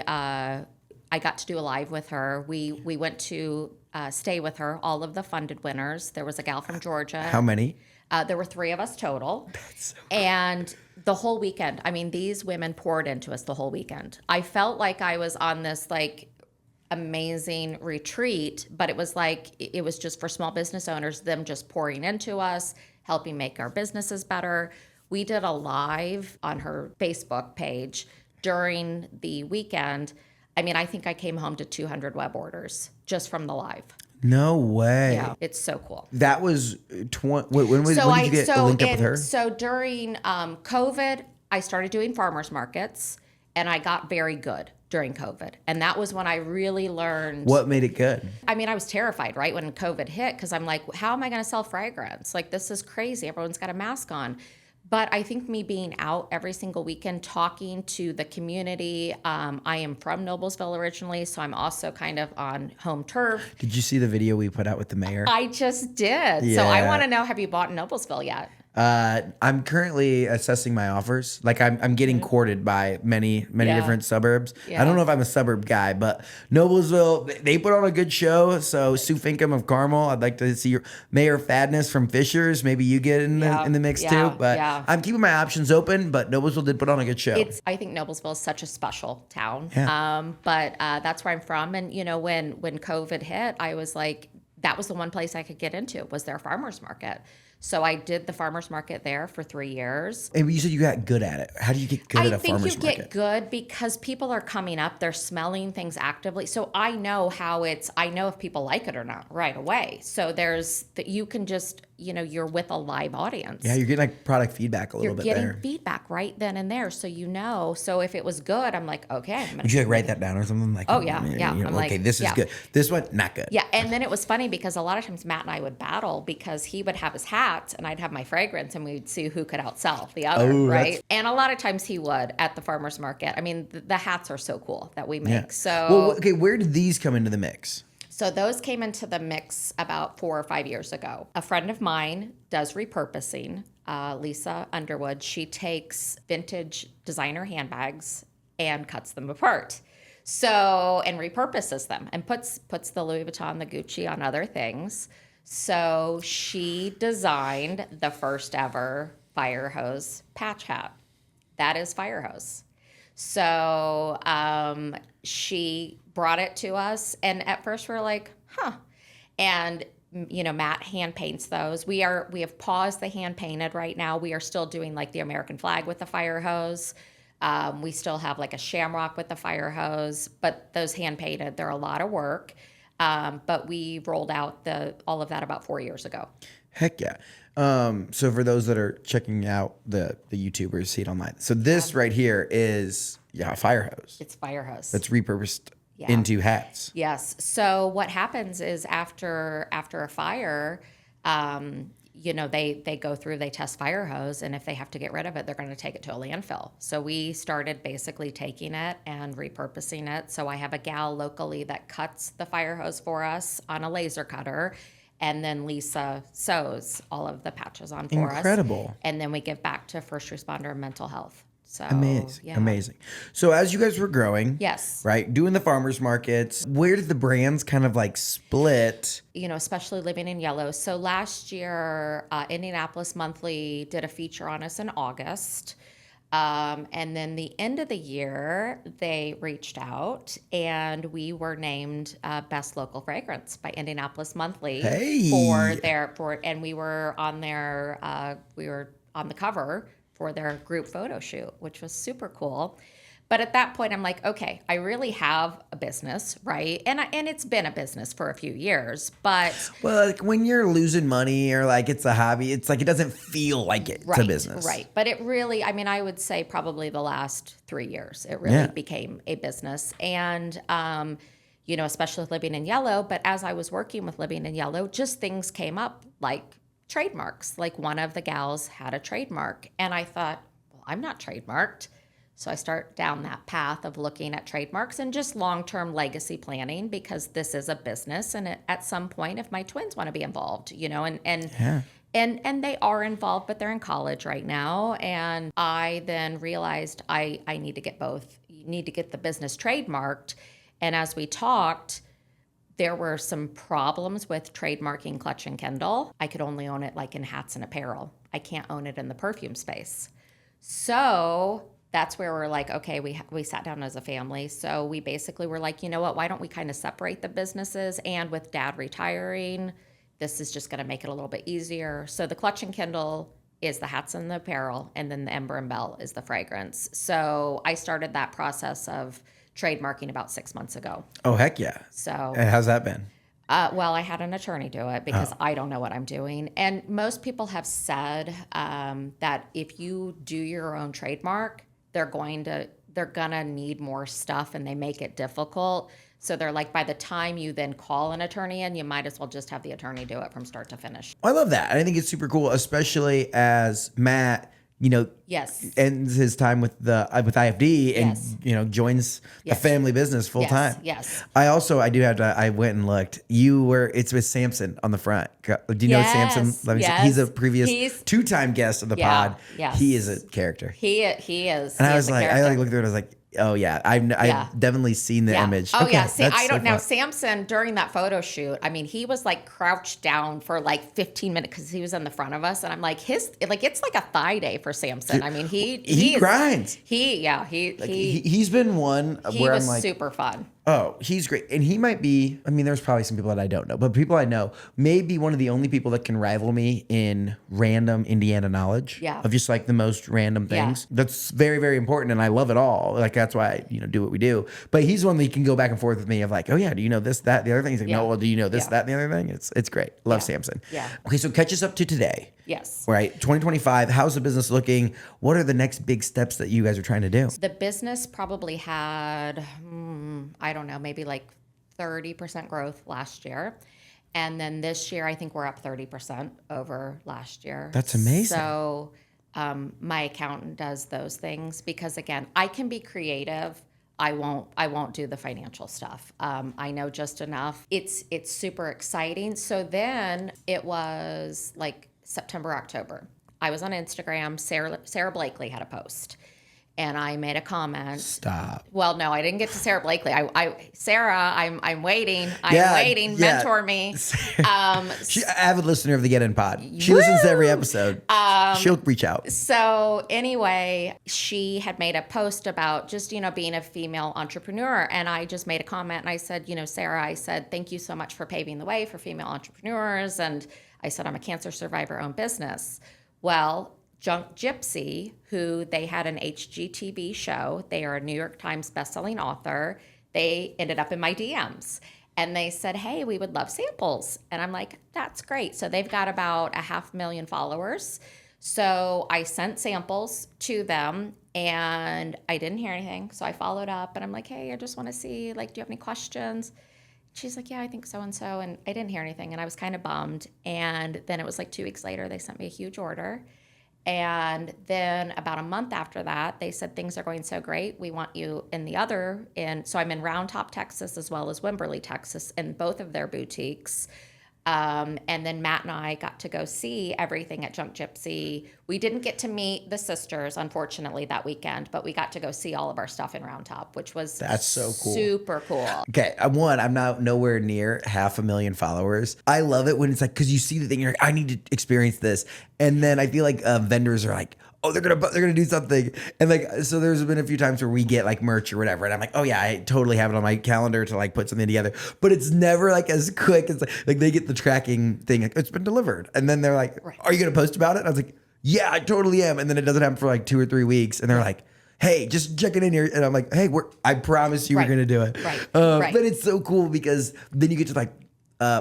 I got to do a live with her. We went to stay with her, all of the funded winners. There was a gal from Georgia. How many? There were 3 of us total. That's so cool. And the whole weekend, I mean, these women poured into us the whole weekend. I felt like I was on this like amazing retreat, but it was like, it was just for small business owners, them just pouring into us, helping make our businesses better. We did a live on her Facebook page during the weekend. I mean, I think I came home to 200 web orders just from the live. No way. Yeah, it's so cool. That was when did you get linked up with her? So during COVID, I started doing farmers markets, and I got very good during COVID. And that was when I really learned. What made it good? I mean, I was terrified, right, when COVID hit, because I'm like, how am I going to sell fragrance? Like, this is crazy. Everyone's got a mask on. But I think me being out every single weekend, talking to the community, I am from Noblesville originally, so I'm also kind of on home turf. Did you see the video we put out with the mayor? I just did. Yeah. So I want to know, have you bought in Noblesville yet? I'm currently assessing my offers. Like I'm getting courted by many different suburbs. Yeah. I don't know if I'm a suburb guy, but Noblesville, they put on a good show. So Sue Finkham of Carmel, I'd like to see your Mayor Fadness from Fishers. Maybe you get in the mix too. But I'm keeping my options open. But Noblesville did put on a good show. I think Noblesville is such a special town. Yeah. But that's where I'm from. And you know, when COVID hit, I was like, that was the one place I could get into was their farmers market. So I did the farmers market there for 3 years. And you said you got good at it. How do you get good at a farmers market? I think you get good because people are coming up, they're smelling things actively. So I know I know if people like it or not right away. So there's that you can just, you know, you're with a live audience. Yeah, you're getting like product feedback a little bit there. You're getting feedback right then and there. So you know, so if it was good, I'm like, okay. Would you like write that down or something? Like, oh yeah. You know, I'm okay, like, this is good. This one, not good. Yeah, and then it was funny because a lot of times Matt and I would battle because he would have his hat and I'd have my fragrance and we'd see who could outsell the other, right? And a lot of times he would at the farmer's market. I mean, the hats are so cool that we make. Yeah. So, well, okay, where did these come into the mix? So those came into the mix about 4 or 5 years ago. A friend of mine does repurposing, Lisa Underwood. She takes vintage designer handbags and cuts them apart. So, and repurposes them and puts the Louis Vuitton, the Gucci on other things. So she designed the first ever fire hose patch hat. That is fire hose. So she brought it to us, and at first we were like, huh. And you know, Matt hand paints those. We have paused the hand painted right now. We are still doing like the American flag with the fire hose. We still have like a shamrock with the fire hose, but those hand painted, they're a lot of work. But we rolled out all of that about 4 years ago. Heck yeah. So for those that are checking out the YouTubers, see it online. So this right here is a fire hose. It's fire hose. That's repurposed into hats. Yes. So what happens is after a fire, they go through, they test fire hose, and if they have to get rid of it, they're going to take it to a landfill. So we started basically taking it and repurposing it. So I have a gal locally that cuts the fire hose for us on a laser cutter. And then Lisa sews all of the patches on for us. Incredible. And then we give back to first responder and mental health. So Amazing. So as you guys were growing, yes, right, doing the farmers markets, where did the brands kind of like split? Especially living in yellow. So last year, Indianapolis Monthly did a feature on us in August. And then the end of the year, they reached out and we were named Best Local Fragrance by Indianapolis Monthly and we were on the cover for their group photo shoot, which was super cool. But at that point, I'm like, okay, I really have a business, right? And it's been a business for a few years, but... Well, like when you're losing money or like it's a hobby, it's like it doesn't feel like it's a business. Right. But it really, I would say probably the last 3 years, it really became a business. And, especially with Living in Yellow. But as I was working with Living in Yellow, just things came up like trademarks. Like one of the gals had a trademark. And I thought, well, I'm not trademarked. So I start down that path of looking at trademarks and just long-term legacy planning because this is a business. And at some point, if my twins want to be involved, and they are involved, but they're in college right now. And I then realized I need to get both. You need to get the business trademarked. And as we talked, there were some problems with trademarking Clutch and Kindle. I could only own it like in hats and apparel. I can't own it in the perfume space. So that's where we're like, okay, we sat down as a family. So we basically were like, you know what, why don't we kind of separate the businesses? And with Dad retiring, this is just going to make it a little bit easier. So the Clutch and Kindle is the hats and the apparel, and then the Ember and Belle is the fragrance. So I started that process of trademarking about 6 months ago. Oh, heck yeah. So and how's that been? Well, I had an attorney do it because I don't know what I'm doing. And most people have said that if you do your own trademark, they're gonna need more stuff and they make it difficult. So they're like, by the time you then call an attorney in, you might as well just have the attorney do it from start to finish. I love that. I think it's super cool, especially as Matt, yes, ends his time with IFD and joins the family business full time. Yes. I went and looked. It's with Samson on the front. Do you know Samson? He's a previous 2-time guest of the pod. Yes. He is a character. He is. And I was like, I looked through it. I was like, oh yeah, I've definitely seen the image. Oh yeah, see, I don't know. Samson during that photo shoot, he was like crouched down for like 15 minutes because he was in the front of us, and I'm like, it's like a thigh day for Samson. He grinds. He's been one where I'm like, super fun. Oh, he's great. And he might be, there's probably some people that I don't know, but people I know may be one of the only people that can rival me in random Indiana knowledge of just like the most random things. That's very, very important. And I love it all. Like, that's why I, do what we do. But he's one that can go back and forth with me of like, oh yeah, do you know this, that, the other thing? He's like, no, well, do you know this, that, and the other thing? It's great. Love Samson. Yeah. Okay. So catch us up to today. Yes. Right. 2025. How's the business looking? What are the next big steps that you guys are trying to do? The business probably had, I don't know, maybe like 30% growth last year. And then this year, I think we're up 30% over last year. That's amazing. So my accountant does those things because, again, I can be creative. I won't do the financial stuff. I know just enough. It's super exciting. So then it was like September, October. I was on Instagram. Sarah Blakely had a post, and I made a comment. Stop. Well, no, I didn't get to Sarah Blakely. Sarah, I'm waiting. I'm waiting. Mentor me. She's an avid listener of the Get In Pod. She listens to every episode. She'll reach out. So anyway, she had made a post about just, being a female entrepreneur. And I just made a comment and I said, Sarah, I said, thank you so much for paving the way for female entrepreneurs. And I said, I'm a cancer survivor, own business. Well, Junk Gypsy, who they had an HGTV show, they are a New York Times bestselling author. They ended up in my DMs. And they said, hey, we would love samples. And I'm like, that's great. So they've got about 500,000 followers. So I sent samples to them and I didn't hear anything. So I followed up and I'm like, hey, I just want to see, like, do you have any questions? She's like, yeah, I think so-and-so. And I didn't hear anything. And I was kind of bummed. And then it was like 2 weeks later, they sent me a huge order. And then about a month after that, they said, things are going so great. We want you so I'm in Round Top, Texas, as well as Wimberley, Texas, in both of their boutiques. And then Matt and I got to go see everything at Junk Gypsy. We didn't get to meet the sisters, unfortunately, that weekend, but we got to go see all of our stuff in Round Top, which was That's so cool. Super cool. Okay, I'm not nowhere near 500,000 followers. I love it when it's like, because you see the thing, you're like, I need to experience this. And then I feel like vendors are like, oh, they're gonna do something. And like, so there's been a few times where we get like merch or whatever, and I'm like, oh yeah, I totally have it on my calendar to like put something together. But it's never like as quick as like they get the tracking thing, like, it's been delivered. And then they're like, are you gonna post about it? And I was like, yeah, I totally am. And then it doesn't happen for like 2 or 3 weeks. And they're like, hey, just check it in here. And I'm like, hey, I promise you we're gonna do it. Right. But it's so cool because then you get to like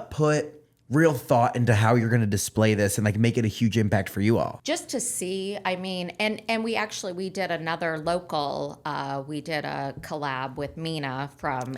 put real thought into how you're going to display this and like make it a huge impact for you all. Just to see, I mean, and we did another local, we did a collab with Mina from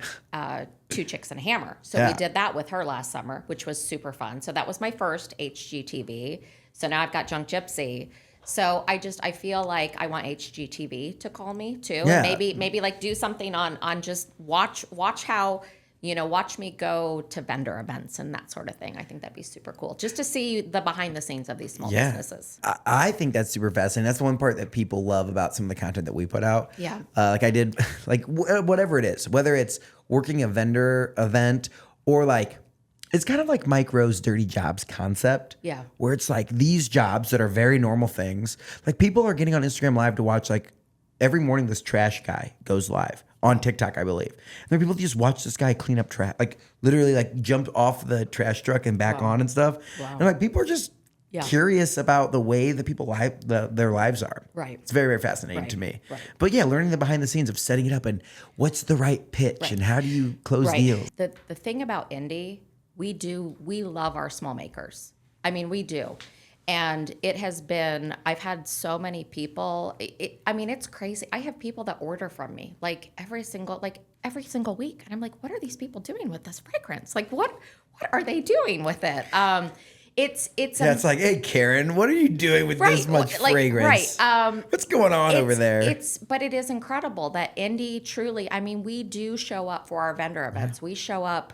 Two Chicks and a Hammer. So we did that with her last summer, which was super fun. So that was my first HGTV. So now I've got Junk Gypsy. So I feel like I want HGTV to call me too. Yeah. And maybe like do something on just watch how, watch me go to vendor events and that sort of thing. I think that'd be super cool just to see the behind the scenes of these small businesses. I think that's super fascinating. That's the one part that people love about some of the content that we put out. Yeah. Like I did, like whatever it is, whether it's working a vendor event or like, it's kind of like Mike Rowe's Dirty Jobs concept. Yeah. Where it's like these jobs that are very normal things. Like people are getting on Instagram Live to watch, like every morning this trash guy goes live. On TikTok, I believe. And there are people that just watch this guy clean up trash, like literally like jumped off the trash truck and back on and stuff. Wow. And like people are just curious about the way that people their lives are. Right. It's very, very fascinating to me. Right. But yeah, learning the behind the scenes of setting it up and what's the right pitch and how do you close deals. The thing about indie, we love our small makers. I mean, we do. And it has been, I've had so many people, it's crazy. I have people that order from me like every single week. And I'm like, what are these people doing with this fragrance? Like, what are they doing with it? It's like, hey, Karen, what are you doing with this much fragrance? What's going on over there? But it is incredible that indie truly, we do show up for our vendor events. We show up.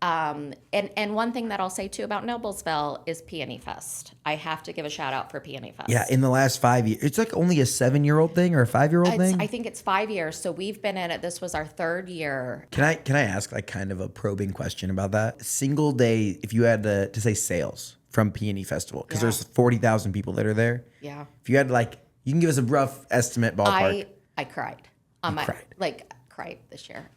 And one thing that I'll say too about Noblesville is Peony Fest. I have to give a shout out for Peony Fest. Yeah, in the last 5 years, it's like only a 7-year-old thing or a 5-year-old thing. I think it's 5 years. So we've been in it. This was our 3rd year. Can I ask like kind of a probing question about that? Single day, if you had to say sales from Peony Festival, because there's 40,000 people that are there. Yeah. If you had you can give us a rough estimate ballpark. I cried. Cried this year.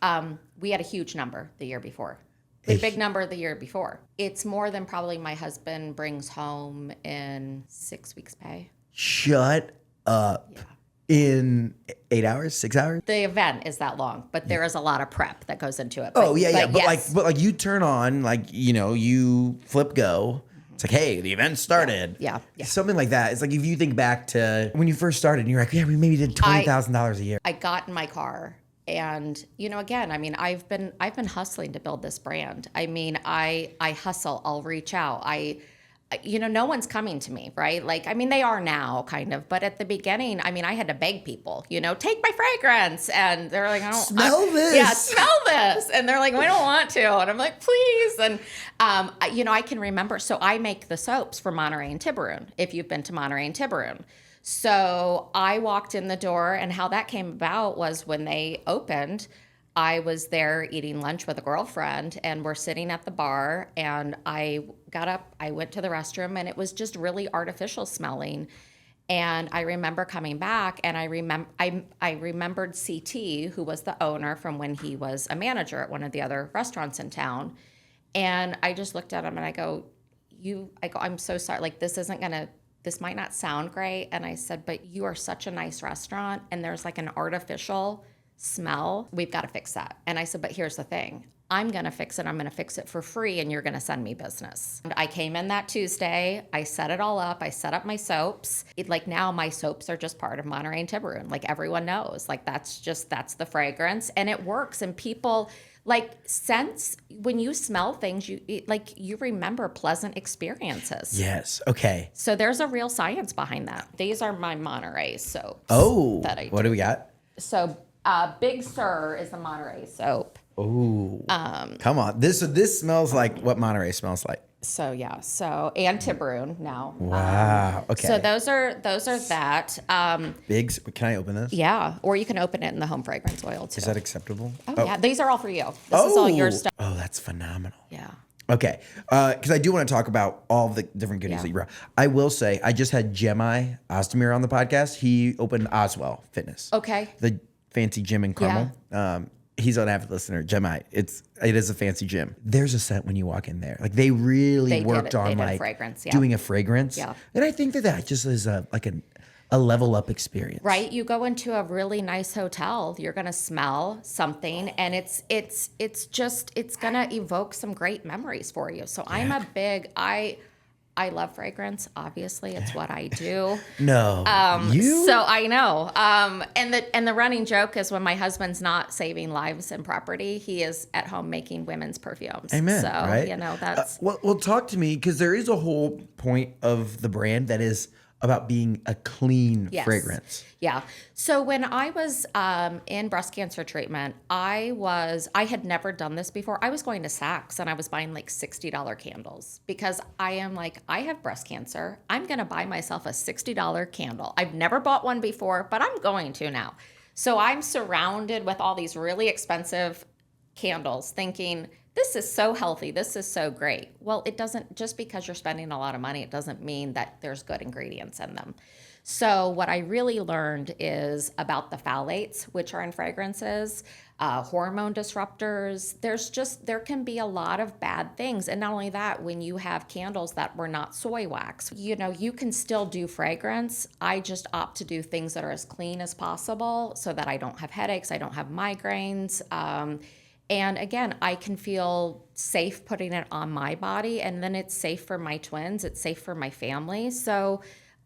We had a huge number the year before. A big number the year before. It's more than probably my husband brings home in 6 weeks' pay. Shut up. Yeah. In 8 hours, 6 hours? The event is that long, but there is a lot of prep that goes into it. But like you turn on, you flip go. It's like, hey, the event started. Yeah. Something like that. It's like if you think back to when you first started and you're like, yeah, we maybe did $20,000 a year. I got in my car. And, again, I've been hustling to build this brand. I hustle, I'll reach out. No one's coming to me, right? They are now kind of, but at the beginning, I had to beg people, take my fragrance. And they're like, I don't smell this. Yeah, smell this. And they're like, we don't want to. And I'm like, please. And, I can remember, so I make the soaps for Monterey and Tiburon, if you've been to Monterey and Tiburon. So I walked in the door, and how that came about was when they opened, I was there eating lunch with a girlfriend, and we're sitting at the bar, and I got up, I went to the restroom, and it was just really artificial smelling. And I remember coming back, and I remembered CT, who was the owner from when he was a manager at one of the other restaurants in town. And I just looked at him, and I go, I'm so sorry, this might not sound great. And I said, but you are such a nice restaurant. And there's like an artificial smell, we've got to fix that. And I said, but here's the thing. I'm going to fix it. I'm going to fix it for free, and you're going to send me business. And I came in that Tuesday. I set it all up. I set up my soaps. Now my soaps are just part of Monterey and Tiburon. Like, everyone knows. Like, that's the fragrance, and it works. And people scents, when you smell things, you remember pleasant experiences. Yes. Okay. So there's a real science behind that. These are my Monterey soaps. Oh, that I what do we got? So Big Sur is the Monterey soap. Oh, come on. This smells like what Monterey smells like. So and Tiburon now. Wow. Okay. So those are that. Biggs, can I open this? Yeah, or you can open it in the home fragrance oil too. Is that acceptable? Oh, yeah, these are all for you. This is all your stuff. Oh, that's phenomenal. Yeah. Okay, because I do want to talk about all the different goodies that you brought. I will say, I just had Jemai Ozdemir on the podcast. He opened Oswell Fitness. Okay. The fancy gym in Carmel. Yeah. He's an avid listener. Jemai, it is a fancy gym. There's a scent when you walk in there. Like, they really worked on like fragrance, doing a fragrance. Yeah. And I think that just is a level up experience. Right? You go into a really nice hotel, you're going to smell something, and it's going to evoke some great memories for you. So I love fragrance. Obviously, it's what I do. No, you. So I know. And the running joke is when my husband's not saving lives and property, he is at home making women's perfumes. Amen. So right? That's well, talk to me, because there is a whole point of the brand that is about being a clean fragrance. Yeah. So when I was in breast cancer treatment, I had never done this before. I was going to Saks and I was buying like $60 candles, because I am like, I have breast cancer. I'm going to buy myself a $60 candle. I've never bought one before, but I'm going to now. So I'm surrounded with all these really expensive candles thinking, this is so healthy. This is so great. Well, it doesn't, just because you're spending a lot of money, it doesn't mean that there's good ingredients in them. So what I really learned is about the phthalates, which are in fragrances, hormone disruptors. There can be a lot of bad things. And not only that, when you have candles that were not soy wax, you can still do fragrance. I just opt to do things that are as clean as possible so that I don't have headaches, I don't have migraines. And again, I can feel safe putting it on my body, and then it's safe for my twins. It's safe for my family. So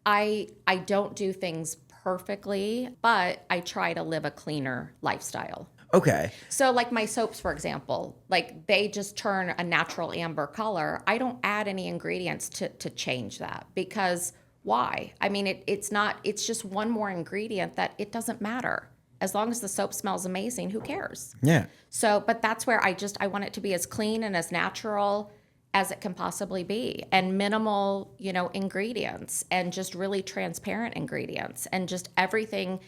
I don't do things perfectly, but I try to live a cleaner lifestyle. Okay. So like my soaps, for example, like they just turn a natural amber color. I don't add any ingredients to change that, because why? I mean, it's just one more ingredient that it doesn't matter. As long as the soap smells amazing, who cares? Yeah. So, but that's where I want it to be as clean and as natural as it can possibly be, and minimal, ingredients, and just really transparent ingredients, and just everything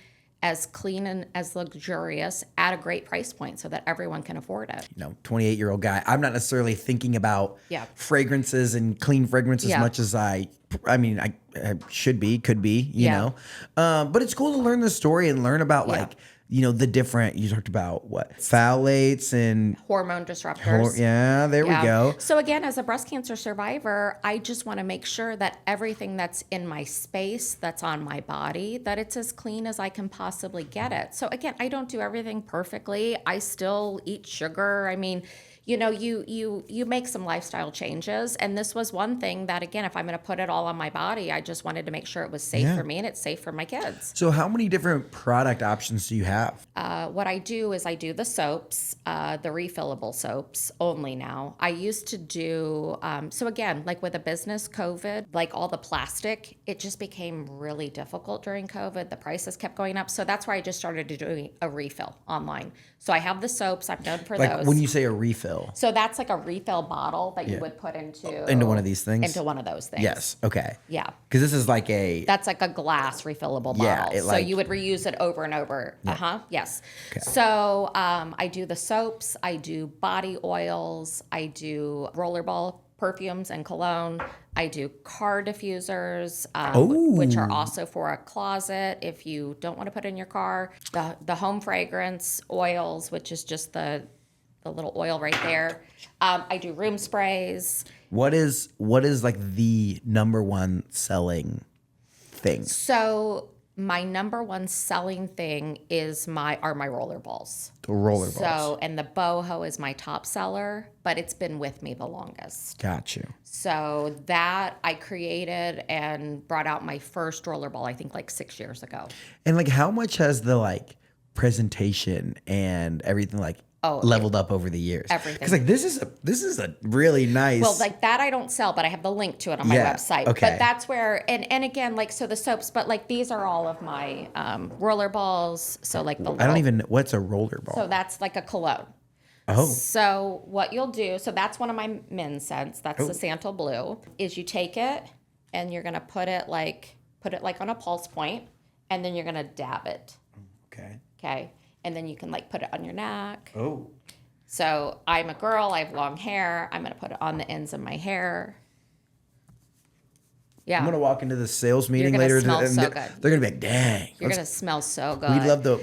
as clean and as luxurious at a great price point so that everyone can afford it. 28-year-old guy. I'm not necessarily thinking about fragrances and clean fragrance as much as I could be, you know. But it's cool to learn the story and learn about the different, you talked about what? Phthalates and hormone disruptors. There we go. So again, as a breast cancer survivor, I just want to make sure that everything that's in my space, that's on my body, that it's as clean as I can possibly get it. So again, I don't do everything perfectly. I still eat sugar. I mean, you make some lifestyle changes. And this was one thing that, again, if I'm going to put it all on my body, I just wanted to make sure it was safe for me and it's safe for my kids. So how many different product options do you have? What I do is I do the soaps, the refillable soaps only now. I used to do, so again, like with a business, COVID, like all the plastic, it just became really difficult during COVID. The prices kept going up. So that's why I just started doing a refill online. So I have the soaps. I'm known for those. When you say a refill. So that's like a refill bottle that you would put into one of these things? Into one of those things. Yes. Okay. Yeah. Because this is like that's like a glass refillable bottle. So you would reuse it over and over. Yeah. Yes. Okay. So I do the soaps. I do body oils. I do rollerball perfumes and cologne. I do car diffusers, which are also for a closet if you don't want to put in your car. The home fragrance oils, which is just the little oil right there. I do room sprays. What is like the number one selling thing? So My number one selling thing are my roller balls. The roller balls. So, and the boho is my top seller, but it's been with me the longest. Got you. So that I created and brought out my first roller ball, I think like 6 years ago. And like, how much has the like presentation and everything like leveled up over the years? Everything. Because like this is a really nice. Well, like that I don't sell, but I have the link to it on my website. Okay. But that's where, and again, like, so the soaps, but like these are all of my roller balls. So like the I don't even know what's a roller ball. So that's like a cologne. Oh. So what you'll do, so that's one of my men's scents. That's the Santal Blue. Is you take it and you're gonna put it like on a pulse point, and then you're gonna dab it. Okay. Okay. And then you can like put it on your neck. Oh. So I'm a girl, I have long hair. I'm going to put it on the ends of my hair. Yeah. I'm gonna walk into the sales meeting gonna later, smell and so good. they're gonna be like, "Dang, You're going to smell so good.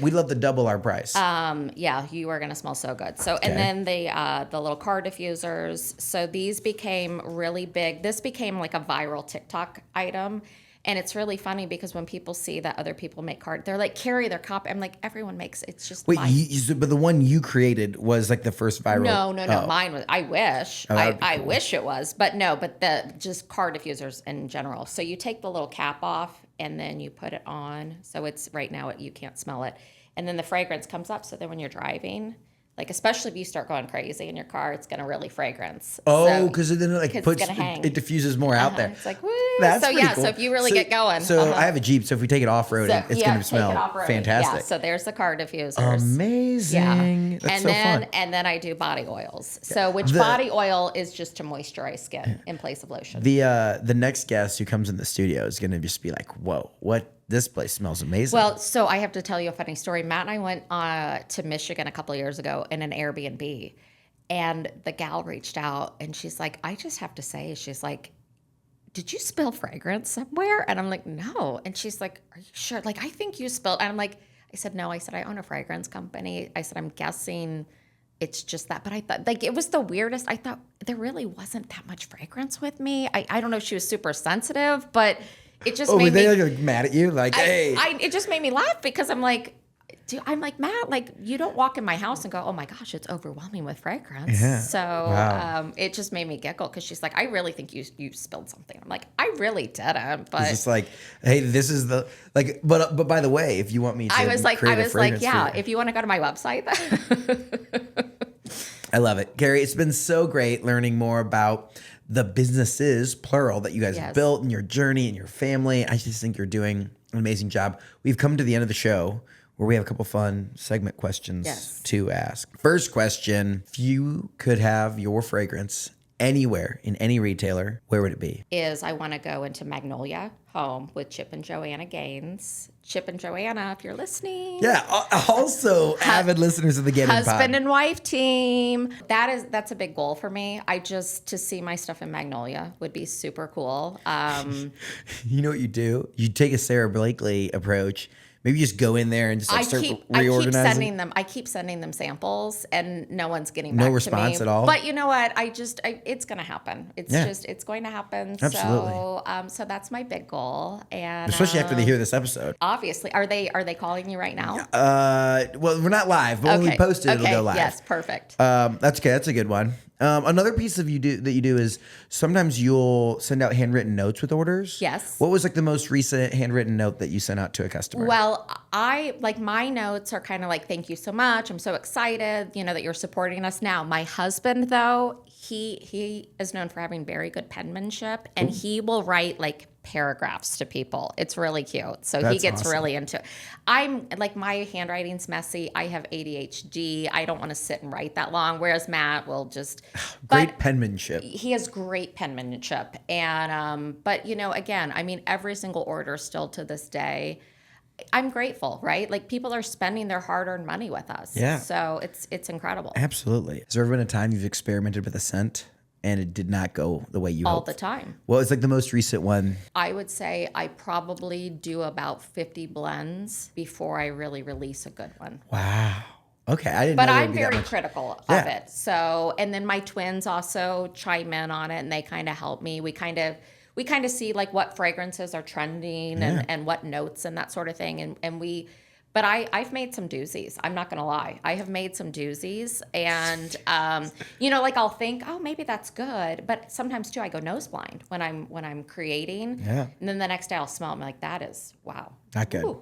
we'd love to double our price." Yeah, you are going to smell so good. So, and then the little car diffusers. So these became really big. This became like a viral TikTok item. And it's really funny because when people see that other people make cards, they're like, Carrie, they're copy. I'm like, everyone makes it's just Wait, mine. but the one you created was like the first viral. No. Mine was. I wish. I cool. wish it was, but no. But the just car diffusers in general. So you take the little cap off and then you put it on. So it's right now you can't smell it, and then the fragrance comes up. So then when you're driving, like especially if you start going crazy in your car, it's gonna really fragrance. Oh, because then it it's gonna hang. it diffuses more out there. It's like woo. That's so pretty yeah. cool. So if you really get going. So I have a Jeep. So if we take it off roading, it's gonna smell fantastic. Yeah. So there's the car diffusers. Amazing. Yeah. That's so fun. And then I do body oils. So body oil is just to moisturize skin in place of lotion. The next guest who comes in the studio is gonna just be like, whoa, what? This place smells amazing. Well, so I have to tell you a funny story. Matt and I went to Michigan a couple of years ago in an Airbnb, and the gal reached out and she's like, I just have to say, she's like, did you spill fragrance somewhere? And I'm like, no. And she's like, are you sure? Like, I think you spilled. And I'm like, I said, no. I said, I own a fragrance company. I said, I'm guessing it's just that. But I thought, like, it was the weirdest. I thought there really wasn't that much fragrance with me. I don't know if she was super sensitive, but it just made they me like mad at you? Like, hey. It just made me laugh because I'm like, I'm like, Matt, like, you don't walk in my house and go, oh my gosh, it's overwhelming with fragrance. Yeah. So it just made me giggle because she's like, I really think you spilled something. I'm like, I really didn't. But it's just like, hey, this is the like. But by the way, if you want me to, yeah, if you want to go to my website. I love it, Carrie. It's been so great learning more about the businesses, plural, that you guys have built and your journey and your family. I just think you're doing an amazing job. We've come to the end of the show where we have a couple fun segment questions to ask. First question, if you could have your fragrance anywhere in any retailer, where would it be? I want to go into Magnolia Home with Chip and Joanna Gaines. Chip and Joanna, if you're listening. Yeah, also avid listeners of the Get In Pod. Husband and wife team. That's a big goal for me. To see my stuff in Magnolia would be super cool. You know what you do? You take a Sarah Blakely approach. Maybe you just go in there and just start reorganizing. I keep sending them samples, and no one's getting back to me. No response at all. But you know what? It's going to happen. It's going to happen. Absolutely. So that's my big goal, and especially after they hear this episode. Obviously, are they calling you right now? Well, we're not live, but when we post it, it'll go live. Yes, perfect. That's okay. That's a good one. Another piece that you do is sometimes you'll send out handwritten notes with orders. Yes. What was like the most recent handwritten note that you sent out to a customer? Well, my notes are kind of like, thank you so much. I'm so excited, that you're supporting us now. My husband, though, he is known for having very good penmanship, and he will write like paragraphs to people. It's really cute. So he gets really into it. I'm like, my handwriting's messy. I have ADHD. I don't want to sit and write that long. Whereas Matt will just great penmanship. He has great penmanship. And but again, I mean, every single order still to this day, I'm grateful, right? Like, people are spending their hard-earned money with us. Yeah. So it's incredible. Absolutely. Has there ever been a time you've experimented with a scent and it did not go the way you hoped? All the time. What was like the most recent one? I would say I probably do about 50 blends before I really release a good one. Wow. Okay, I didn't But know I'm very critical of it. So, and then my twins also chime in on it, and they kind of help me. We kind of we kind of see like what fragrances are trending and what notes and that sort of thing. But I've made some doozies. I'm not going to lie. I have made some doozies, and like I'll think, oh, maybe that's good. But sometimes too, I go nose blind when I'm creating. Yeah. And then the next day I'll smell it and I'm like, that is, wow. Not good. Ooh.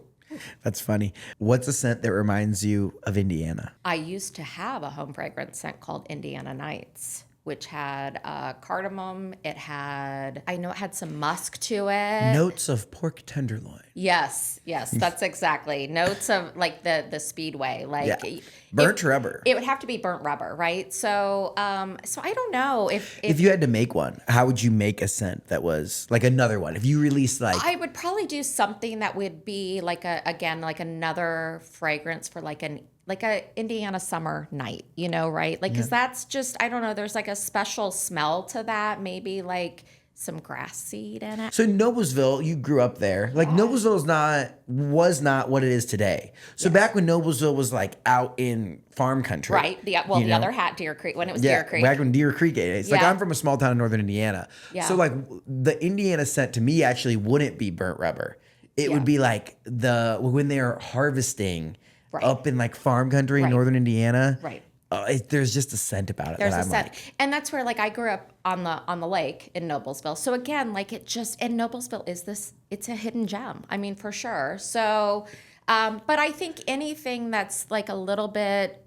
That's funny. What's a scent that reminds you of Indiana? I used to have a home fragrance scent called Indiana Nights, which had cardamom. I know it had some musk to it. Notes of pork tenderloin. Yes, that's exactly. Notes of like the Speedway, like burnt rubber. It would have to be burnt rubber, right? So I don't know if you had to make one, how would you make a scent that was like another one? If you released like, I would probably do something that would be like another fragrance for like a Indiana summer night, right? Like, cause that's just, I don't know, there's like a special smell to that, maybe like some grass seed in it. So Noblesville, you grew up there. Like Noblesville was not what it is today. So back when Noblesville was like out in farm country. Right. The other hat, Deer Creek, when it was Deer Creek. Back when Deer Creek days. Like I'm from a small town in northern Indiana. Yeah. So like the Indiana scent to me actually wouldn't be burnt rubber. It would be like when they're harvesting up in like farm country in northern Indiana. Right. There's just a scent about it. There's that a I'm scent. like, And that's where like I grew up on the lake in Noblesville. So again, like and Noblesville it's a hidden gem. I mean, for sure. So, but I think anything that's like a little bit,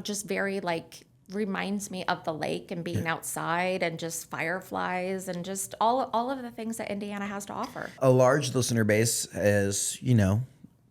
just very like reminds me of the lake and being outside and just fireflies and just all of the things that Indiana has to offer. a large listener base is,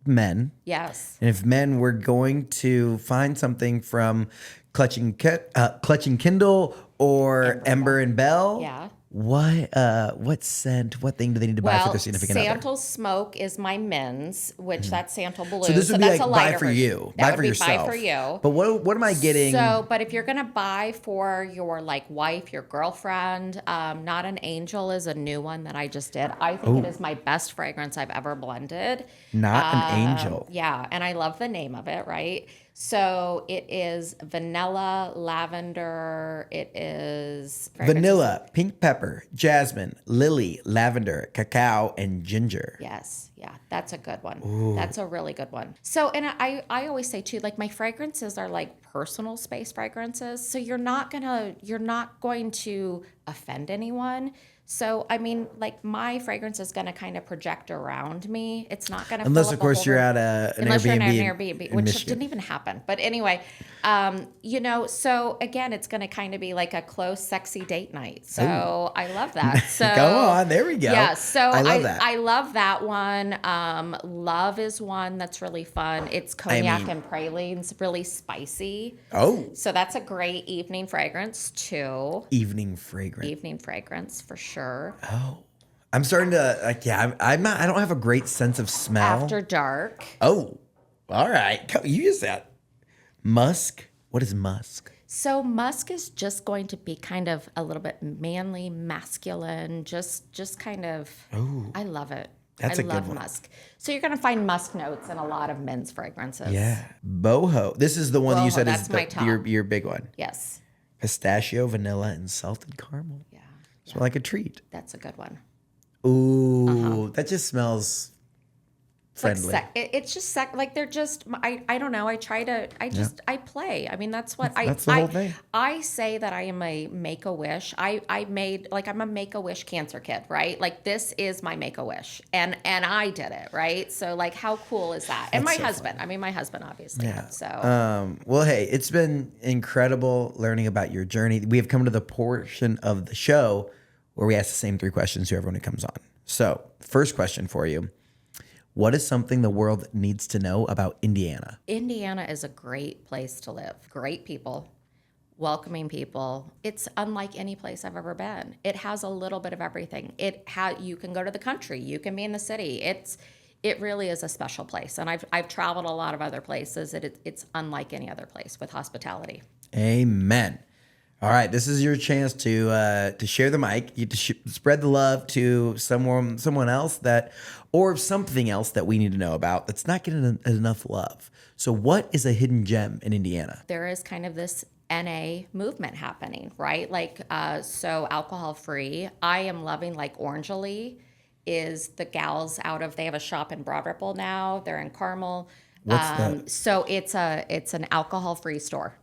men. Yes. And if men were going to find something from Clutch and Kindle or Ember and Belle, Yeah. what scent, what thing do they need to buy for their significant other? Santal Smoke is my men's, which that's Santal Blue. So this would be that's like a buy lighter for version. you, That buy would for be yourself. Buy for you. But what am I getting? So, but if you're gonna buy for your like wife, your girlfriend, Not an Angel is a new one that I just did. I think it is my best fragrance I've ever blended. Not an Angel. Yeah, and I love the name of it, right? So it is vanilla, lavender. It is Vanilla, pink pepper, jasmine, lily, lavender, cacao, and ginger. Yes. Yeah, that's a good one. Ooh. That's a really good one. So, and I always say too, like my fragrances are like personal space fragrances. So you're not going to offend anyone. So, I mean, like my fragrance is going to kind of project around me. It's not going to unless, of course, you're at an unless Airbnb. You're in an Airbnb, which Michigan. didn't even happen. But anyway, so again, it's going to kind of be like a close, sexy date night. So Ooh. I love that. So go on, there we go. Yeah, so I love that. I love that one. Love is one that's really fun. It's cognac and pralines, really spicy. Oh, so that's a great evening fragrance too. Evening fragrance for sure. Oh, I'm starting to like. Yeah, I'm not. I don't have a great sense of smell. After dark. Oh, all right. You use that. Musk. What is musk? So musk is just going to be kind of a little bit manly, masculine, just kind of. Oh, I love it. That's a good one. I love musk. So you're going to find musk notes in a lot of men's fragrances. Yeah. Boho. This is the one that you said is your big one. Yes. Pistachio, vanilla, and salted caramel. Yeah. Smell like a treat. That's a good one. Ooh, that just smells friendly. Like it's just like they're just, I don't know. I play. I mean, that's what that's the whole thing. I say that I am a Make-A-Wish. I'm a Make-A-Wish cancer kid, right? Like this is my Make-A-Wish and I did it, right? So like, how cool is that? And my husband, fun. I mean, my husband obviously. Yeah. So, well, hey, it's been incredible learning about your journey. We have come to the portion of the show where we ask the same 3 questions to everyone who comes on. So first question for you. What is something the world needs to know about Indiana? Indiana is a great place to live. Great people, welcoming people. It's unlike any place I've ever been. It has a little bit of everything. You can go to the country, you can be in the city. It really is a special place. And I've traveled a lot of other places. It's unlike any other place with hospitality. Amen. All right, this is your chance to share the mic, to spread the love to someone else or something else that we need to know about that's not getting enough love. So what is a hidden gem in Indiana? There is kind of this NA movement happening, right? Like, so alcohol free. I am loving like Orangely is the gals out of, they have a shop in Broad Ripple now. They're in Carmel. What's that? So it's an alcohol free store.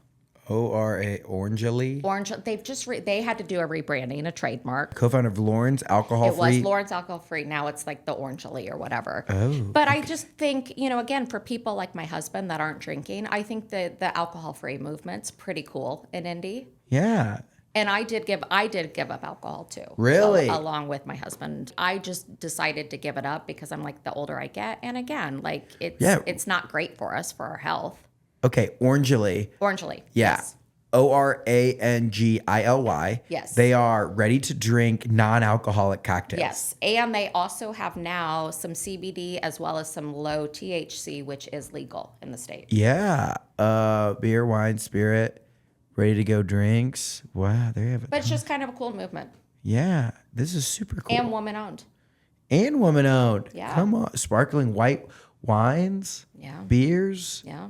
ORA Orangely. Orange. They've just they had to do a rebranding, a trademark. Co-founder of Lauren's Alcohol It Free. was Lawrence Alcohol Free. Now it's like the Orangely or whatever. Oh, but I just think, again, for people like my husband that aren't drinking, I think the alcohol free movement's pretty cool in Indy. Yeah. And I did give up alcohol too. Really? Along with my husband. I just decided to give it up because I'm like, the older I get, and again, like it's not great for us, for our health. Okay, Orangely. Orangely. Yeah. Yes. ORANGILY. Yes. They are ready to drink non-alcoholic cocktails. Yes. And they also have now some CBD as well as some low THC, which is legal in the state. Yeah. Beer, wine, spirit, ready to go drinks. Wow, there you have it. But it's just kind of a cool movement. Yeah, this is super cool. And woman owned. And woman owned. Yeah. Come on. Sparkling white wines. Yeah. Beers. Yeah.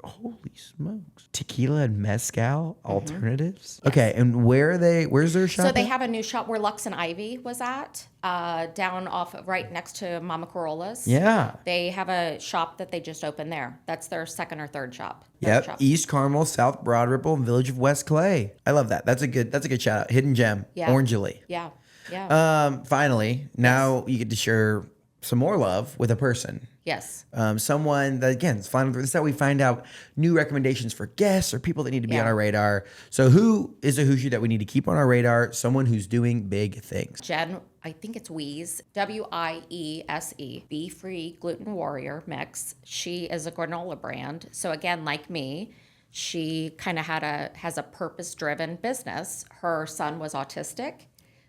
Holy smokes. Tequila and mezcal alternatives. Yes. Okay, and where's their shop? So they have a new shop where Lux and Ivy was at, down off right next to Mama Corolla's. Yeah. They have a shop that they just opened there. That's their second or third shop. Yep. Shop. East Carmel, South Broad Ripple, and Village of West Clay. I love that. That's a good shout out. Hidden gem. Yeah. Orangely. Yeah. Yeah. Finally, now you get to share some more love with a person. Yes. Someone that, again, this is how we find out new recommendations for guests or people that need to be on our radar. So who is a Hoosier that we need to keep on our radar? Someone who's doing big things. Jen, I think it's Wiese, Wiese, Be Free Gluten Warrior Mix. She is a granola brand. So again, like me, she kind of has a purpose-driven business. Her son was autistic.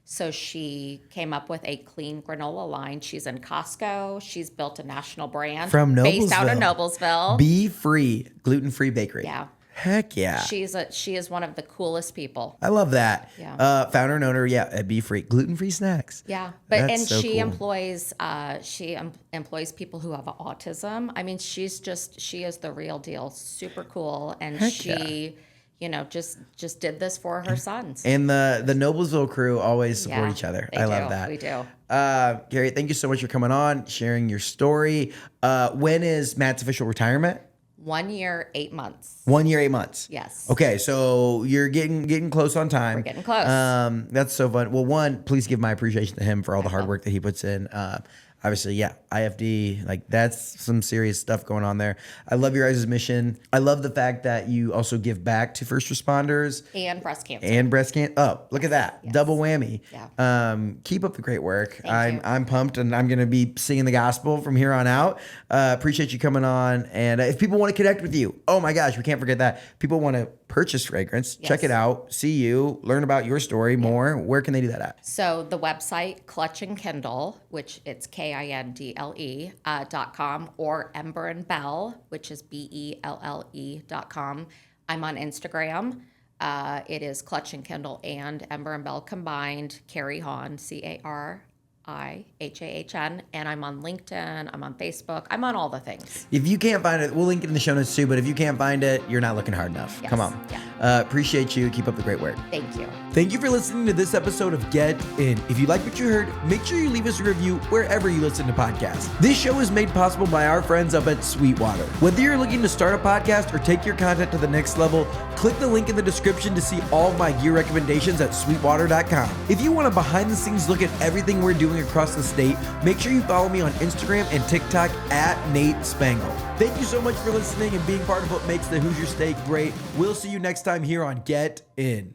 So she came up with a clean granola line. She's in Costco. She's built a national brand From based out of Noblesville. Noblesville. Be Free Gluten-Free Bakery. Yeah. Heck yeah. She is one of the coolest people. I love that. Yeah. Founder and owner, at Be Free. Gluten-free snacks. Yeah. She employs people who have autism. I mean, she is the real deal. Super cool. And just did this for her sons. And the Noblesville crew always support each other. I love that. We do. Carrie, thank you so much for coming on, sharing your story. When is Matt's official retirement? 1 year, 8 months. 1 year, 8 months. Yes. Okay, so you're getting close on time. We're getting close. That's so fun. Well, one, please give my appreciation to him for all the hard work that he puts in. Obviously, IFD, like that's some serious stuff going on there. I love your guys' mission. I love the fact that you also give back to first responders. And breast cancer. Oh, look at that. Yes. Double whammy. Yeah. Keep up the great work. Thank you. I'm pumped, and I'm going to be singing the gospel from here on out. Appreciate you coming on. And if people want to connect with you, oh my gosh, we can't forget that. People want to purchase fragrance, check it out, see you, learn about your story more. Where can they do that at? So the website, Clutch and Kindle, which it's KINDLE.com, or Ember and Belle, which is BELLE.com. I'm on Instagram. It is Clutch and Kindle and Ember and Belle combined. Cari Hahn, CARIHAHN, and I'm on LinkedIn, I'm on Facebook, I'm on all the things. If you can't find it, we'll link it in the show notes too, but if you can't find it, you're not looking hard enough. Yes. Come on. Yeah. Appreciate you. Keep up the great work. Thank you. Thank you for listening to this episode of Get In. If you like what you heard, make sure you leave us a review wherever you listen to podcasts. This show is made possible by our friends up at Sweetwater. Whether you're looking to start a podcast or take your content to the next level, click the link in the description to see all of my gear recommendations at sweetwater.com. If you want a behind the scenes look at everything we're doing across the state, make sure you follow me on Instagram and TikTok at Nate Spangle. Thank you so much for listening and being part of what makes the Hoosier State great. We'll see you next time here on Get In.